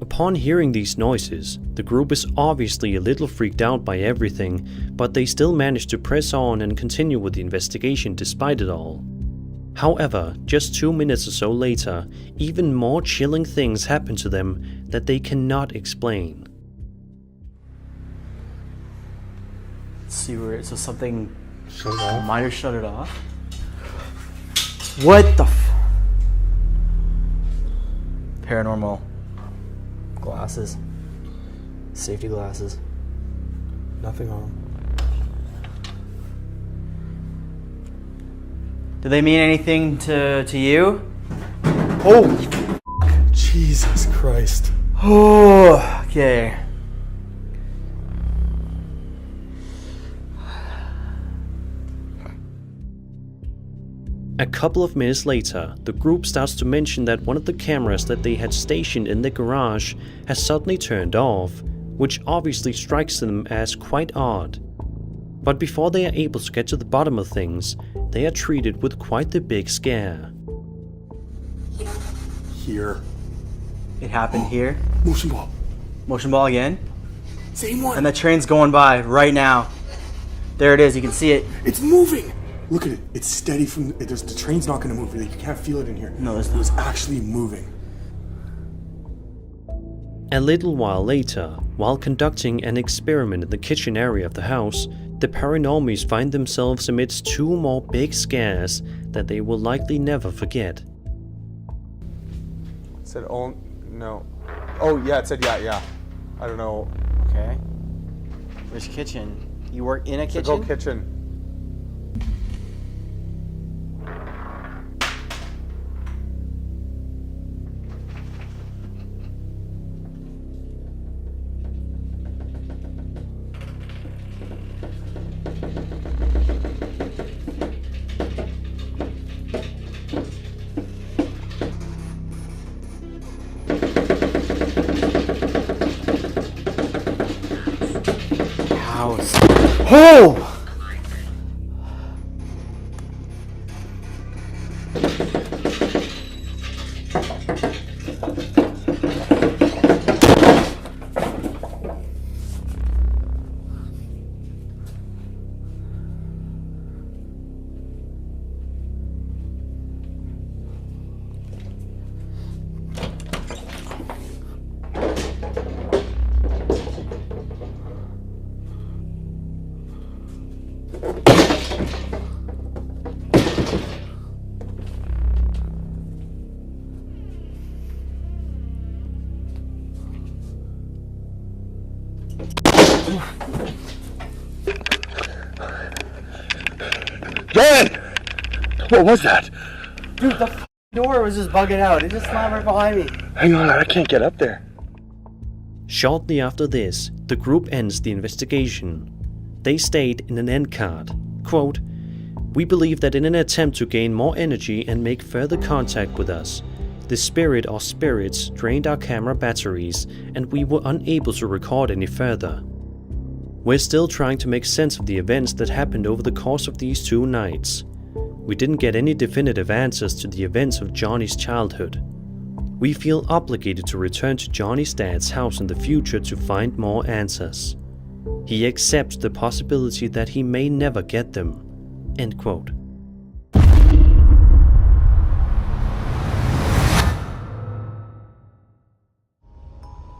Upon hearing these noises, the group is obviously a little freaked out by everything, but they still manage to press on and continue with the investigation despite it all. However, just 2 minutes or so later, even more chilling things happen to them that they cannot explain. Let's see where it, so something shut it off. Might have shut it off. What the paranormal glasses. Safety glasses. Nothing on them. Do they mean anything to you? Holy Jesus Christ. Oh, okay. A couple of minutes later, the group starts to mention that one of the cameras that they had stationed in the garage has suddenly turned off, which obviously strikes them as quite odd. But before they are able to get to the bottom of things, they are treated with quite the big scare. Here. It happened here. Motion ball. Motion ball again. Same one. And the train's going by right now. There it is, you can see it. It's moving. Look at it. It's steady from... the train's not going to move. You can't feel it in here. No, it's not. It was actually moving. A little while later, while conducting an experiment in the kitchen area of the house, the paranormies find themselves amidst 2 more big scares that they will likely never forget. It said, oh, no. Oh, yeah, it said, yeah. I don't know. Okay. Which kitchen? You work in a kitchen? So go kitchen. Oh! John! What was that? Dude, the door was just bugging out. It just slammed right behind me. Hang on, I can't get up there. Shortly after this, the group ends the investigation. They state in an end card, quote, "We believe that in an attempt to gain more energy and make further contact with us, the spirit or spirits drained our camera batteries and we were unable to record any further. We're still trying to make sense of the events that happened over the course of these 2 nights. We didn't get any definitive answers to the events of Johnny's childhood. We feel obligated to return to Johnny's dad's house in the future to find more answers. He accepts the possibility that he may never get them." End quote.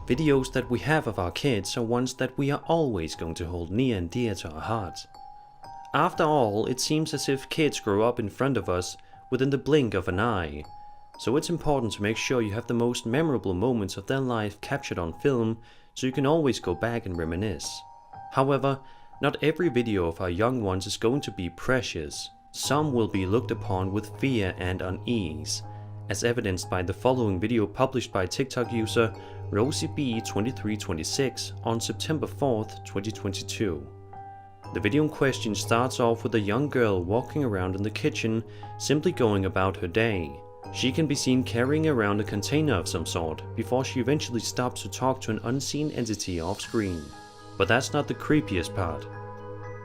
Videos that we have of our kids are ones that we are always going to hold near and dear to our hearts. After all, it seems as if kids grow up in front of us within the blink of an eye. So it's important to make sure you have the most memorable moments of their life captured on film, so you can always go back and reminisce. However, not every video of our young ones is going to be precious. Some will be looked upon with fear and unease, as evidenced by the following video published by TikTok user RosieB2326 on September 4th, 2022. The video in question starts off with a young girl walking around in the kitchen, simply going about her day. She can be seen carrying around a container of some sort, before she eventually stops to talk to an unseen entity off screen. But that's not the creepiest part.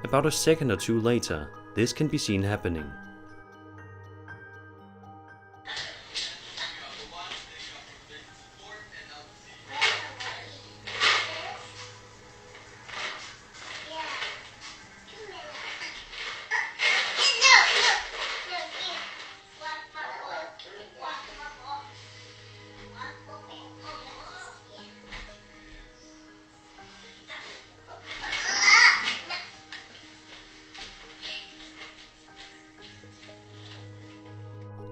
About a second or two later, this can be seen happening.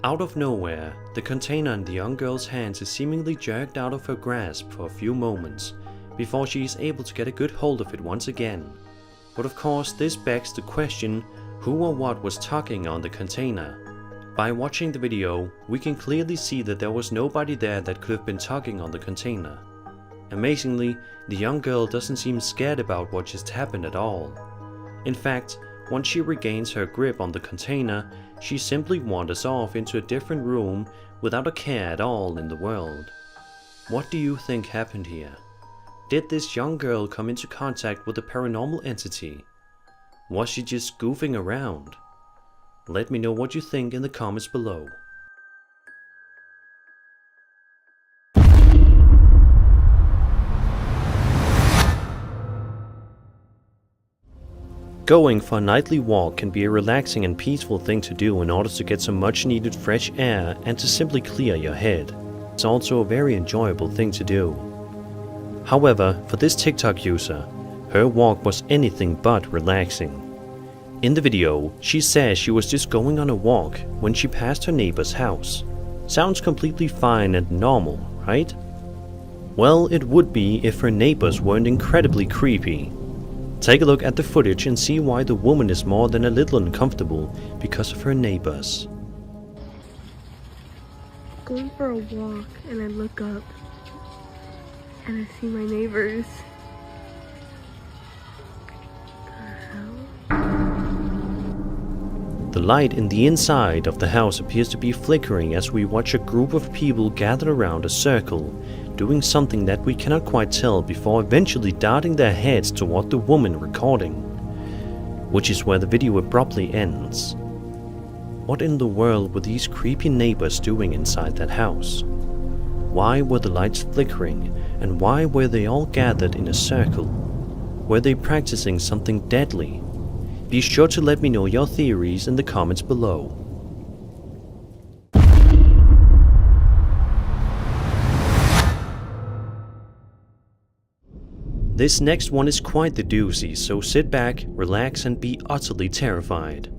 Out of nowhere, the container in the young girl's hands is seemingly jerked out of her grasp for a few moments, before she is able to get a good hold of it once again. But of course, this begs the question, who or what was tugging on the container? By watching the video, we can clearly see that there was nobody there that could have been tugging on the container. Amazingly, the young girl doesn't seem scared about what just happened at all. In fact, once she regains her grip on the container, she simply wanders off into a different room without a care at all in the world. What do you think happened here? Did this young girl come into contact with a paranormal entity? Was she just goofing around? Let me know what you think in the comments below. Going for a nightly walk can be a relaxing and peaceful thing to do in order to get some much needed fresh air and to simply clear your head. It's also a very enjoyable thing to do. However, for this TikTok user, her walk was anything but relaxing. In the video, she says she was just going on a walk when she passed her neighbor's house. Sounds completely fine and normal, right? Well, it would be if her neighbors weren't incredibly creepy. Take a look at the footage and see why the woman is more than a little uncomfortable because of her neighbors. Going for a walk and I look up and I see my neighbors. The light in the inside of the house appears to be flickering as we watch a group of people gathered around a circle, doing something that we cannot quite tell before eventually darting their heads toward the woman recording, which is where the video abruptly ends. What in the world were these creepy neighbors doing inside that house? Why were the lights flickering, and why were they all gathered in a circle? Were they practicing something deadly? Be sure to let me know your theories in the comments below. This next one is quite the doozy, so sit back, relax and be utterly terrified.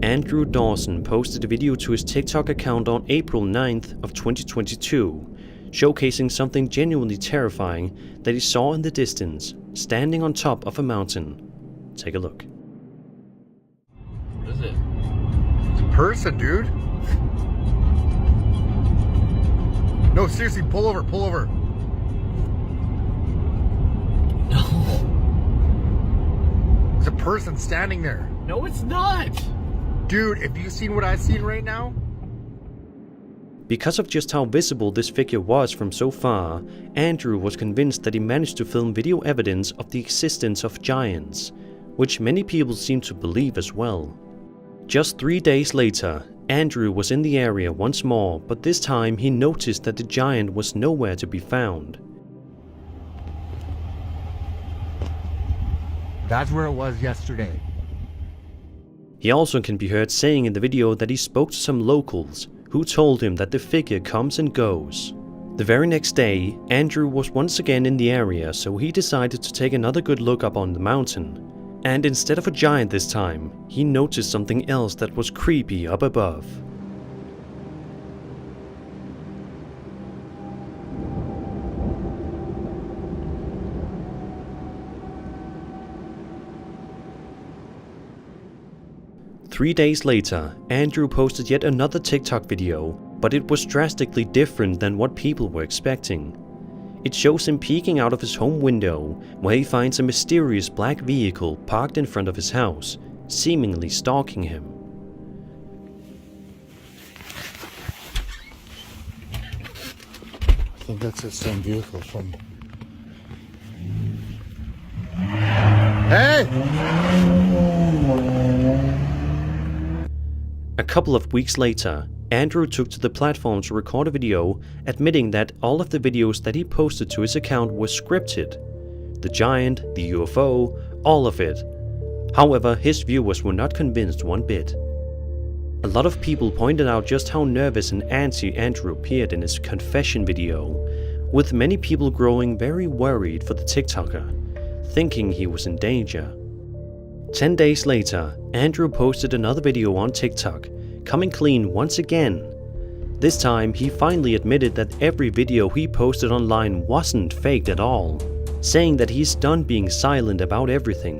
Andrew Dawson posted a video to his TikTok account on April 9th of 2022, showcasing something genuinely terrifying that he saw in the distance, standing on top of a mountain. Take a look. What is it? It's a person, dude. No, seriously, pull over, pull over. No. There's a person standing there. No, it's not. Dude, have you seen what I've seen right now? Because of just how visible this figure was from so far, Andrew was convinced that he managed to film video evidence of the existence of giants, which many people seem to believe as well. Just 3 days later, Andrew was in the area once more, but this time he noticed that the giant was nowhere to be found. That's where it was yesterday. He also can be heard saying in the video that he spoke to some locals who told him that the figure comes and goes. The very next day, Andrew was once again in the area, so he decided to take another good look up on the mountain. And instead of a giant this time, he noticed something else that was creepy up above. Three days later, Andrew posted yet another TikTok video, but it was drastically different than what people were expecting. It shows him peeking out of his home window, where he finds a mysterious black vehicle parked in front of his house, seemingly stalking him. I think that's the same vehicle from... Hey! A couple of weeks later, Andrew took to the platform to record a video admitting that all of the videos that he posted to his account were scripted. The giant, the UFO, all of it. However, his viewers were not convinced one bit. A lot of people pointed out just how nervous and antsy Andrew appeared in his confession video, with many people growing very worried for the TikToker, thinking he was in danger. 10 days later, Andrew posted another video on TikTok, coming clean once again. This time, he finally admitted that every video he posted online wasn't faked at all, saying that he's done being silent about everything.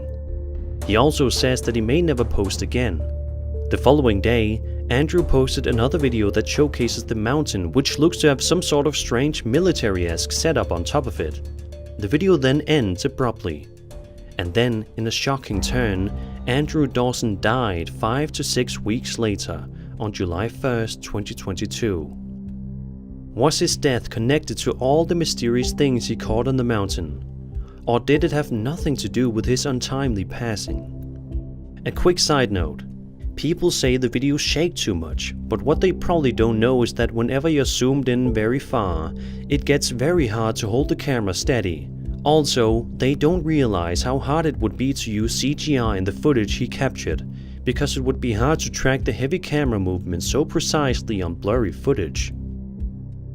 He also says that he may never post again. The following day, Andrew posted another video that showcases the mountain, which looks to have some sort of strange military-esque setup on top of it. The video then ends abruptly. And then, in a shocking turn, Andrew Dawson died 5 to 6 weeks later, on July 1st, 2022. Was his death connected to all the mysterious things he caught on the mountain? Or did it have nothing to do with his untimely passing? A quick side note. People say the videos shake too much, but what they probably don't know is that whenever you're zoomed in very far, it gets very hard to hold the camera steady. Also, they don't realize how hard it would be to use CGI in the footage he captured, because it would be hard to track the heavy camera movements so precisely on blurry footage.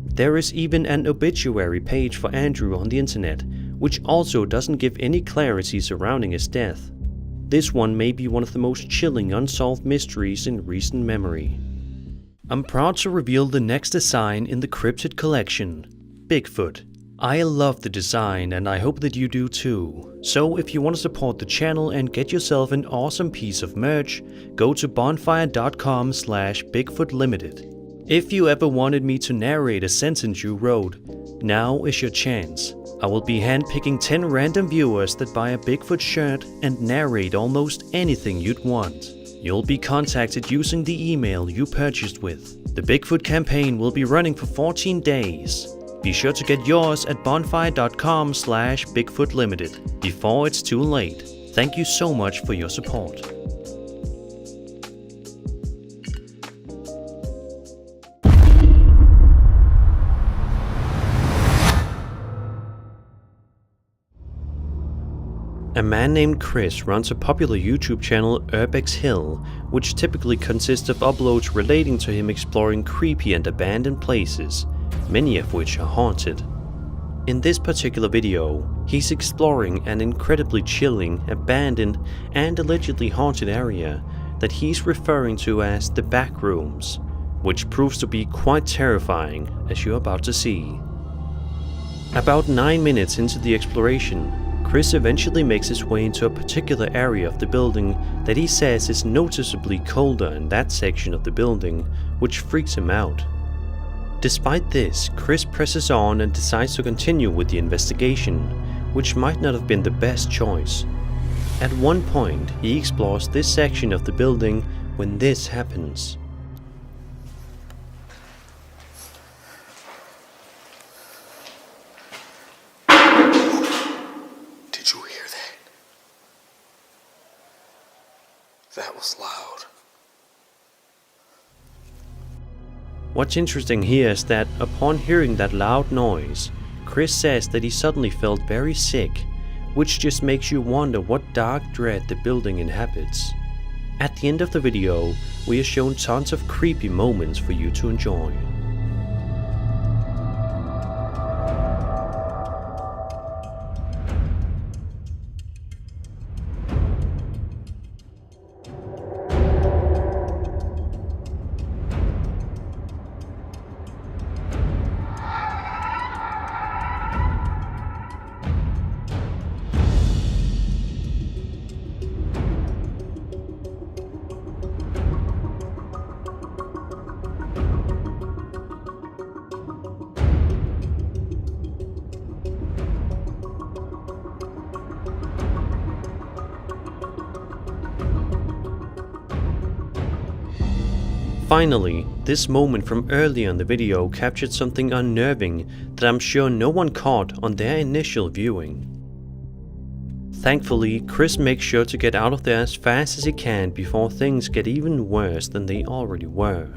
There is even an obituary page for Andrew on the internet, which also doesn't give any clarity surrounding his death. This one may be one of the most chilling unsolved mysteries in recent memory. I'm proud to reveal the next design in the cryptid collection, Bigfoot. I love the design and I hope that you do too. So if you want to support the channel and get yourself an awesome piece of merch, go to bonfire.com/BigfootLimited. If you ever wanted me to narrate a sentence you wrote, now is your chance. I will be handpicking 10 random viewers that buy a Bigfoot shirt and narrate almost anything you'd want. You'll be contacted using the email you purchased with. The Bigfoot campaign will be running for 14 days. Be sure to get yours at bonfire.com/BigfootLimited before it's too late. Thank you so much for your support. A man named Chris runs a popular YouTube channel, Urbex Hill, which typically consists of uploads relating to him exploring creepy and abandoned places, many of which are haunted. In this particular video, he's exploring an incredibly chilling, abandoned, and allegedly haunted area that he's referring to as the Backrooms, which proves to be quite terrifying, as you're about to see. About 9 minutes into the exploration, Chris eventually makes his way into a particular area of the building that he says is noticeably colder in that section of the building, which freaks him out. Despite this, Chris presses on and decides to continue with the investigation, which might not have been the best choice. At one point, he explores this section of the building when this happens. Did you hear that? That was loud. What's interesting here is that upon hearing that loud noise, Chris says that he suddenly felt very sick, which just makes you wonder what dark dread the building inhabits. At the end of the video, we are shown tons of creepy moments for you to enjoy. Finally, this moment from earlier in the video captured something unnerving that I'm sure no one caught on their initial viewing. Thankfully, Chris makes sure to get out of there as fast as he can before things get even worse than they already were.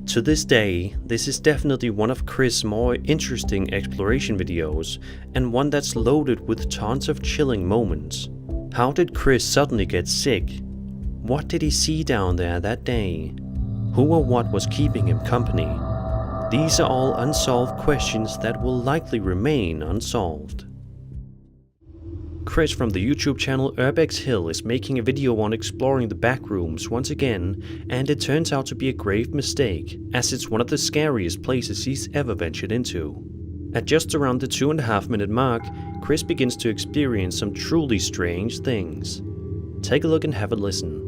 To this day, this is definitely one of Chris' more interesting exploration videos, and one that's loaded with tons of chilling moments. How did Chris suddenly get sick? What did he see down there that day? Who or what was keeping him company? These are all unsolved questions that will likely remain unsolved. Chris from the YouTube channel Urbex Hill is making a video on exploring the back rooms once again, and it turns out to be a grave mistake, as it's one of the scariest places he's ever ventured into. At just around the 2.5 minute mark, Chris begins to experience some truly strange things. Take a look and have a listen.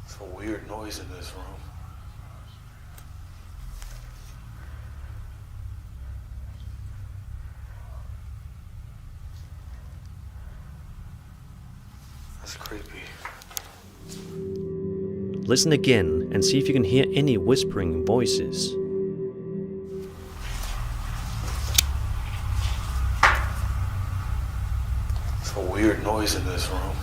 It's a weird noise in this room. That's creepy. Listen again and see if you can hear any whispering voices. It's a weird noise in this room.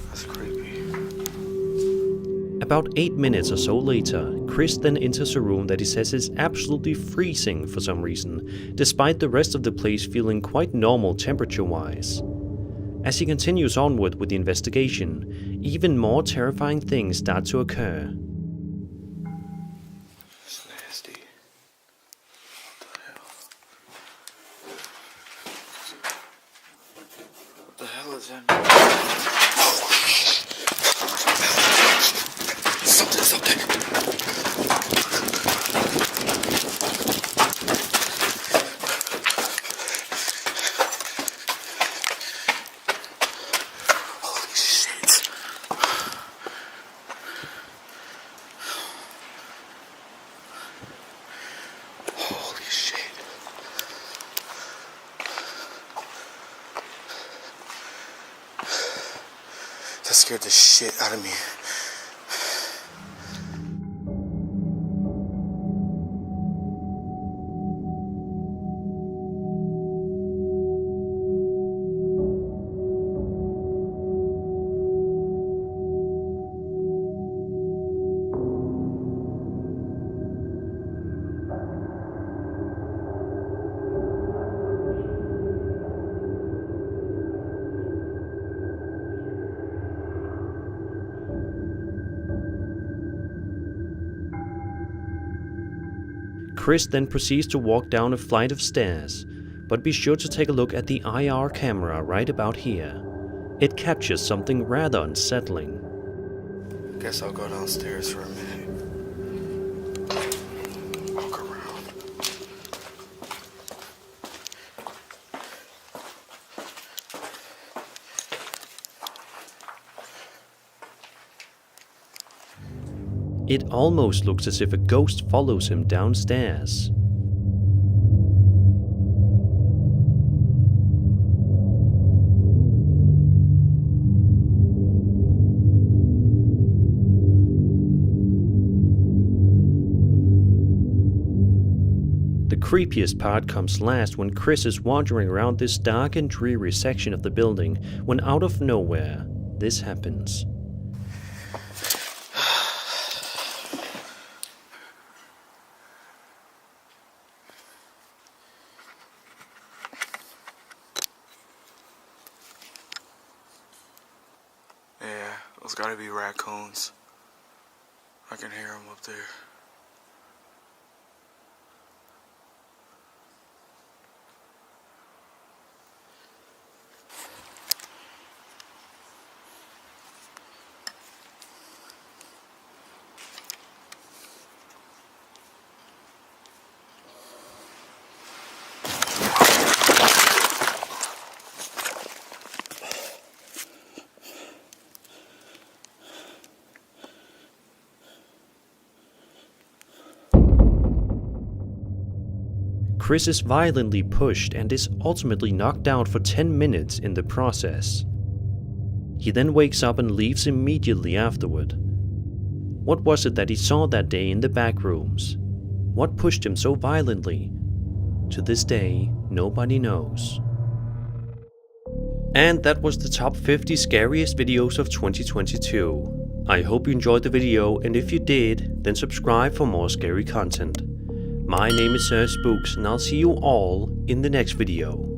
That's creepy. About 8 minutes or so later, Chris then enters a room that he says is absolutely freezing for some reason, despite the rest of the place feeling quite normal temperature-wise. As he continues onward with the investigation, even more terrifying things start to occur. It's nasty. What the hell is that? Something. Holy shit. Holy shit. That scared the shit out of me. Chris then proceeds to walk down a flight of stairs, but be sure to take a look at the IR camera right about here. It captures something rather unsettling. Guess I'll go downstairs for a minute. Walk around. It almost looks as if a ghost follows him downstairs. The creepiest part comes last when Chris is wandering around this dark and dreary section of the building when out of nowhere, this happens. Yeah, those gotta be raccoons. I can hear them up there. Chris is violently pushed and is ultimately knocked out for 10 minutes in the process. He then wakes up and leaves immediately afterward. What was it that he saw that day in the back rooms? What pushed him so violently? To this day, nobody knows. And that was the top 50 scariest videos of 2022. I hope you enjoyed the video, and if you did, then subscribe for more scary content. My name is Sir Spooks, and I'll see you all in the next video.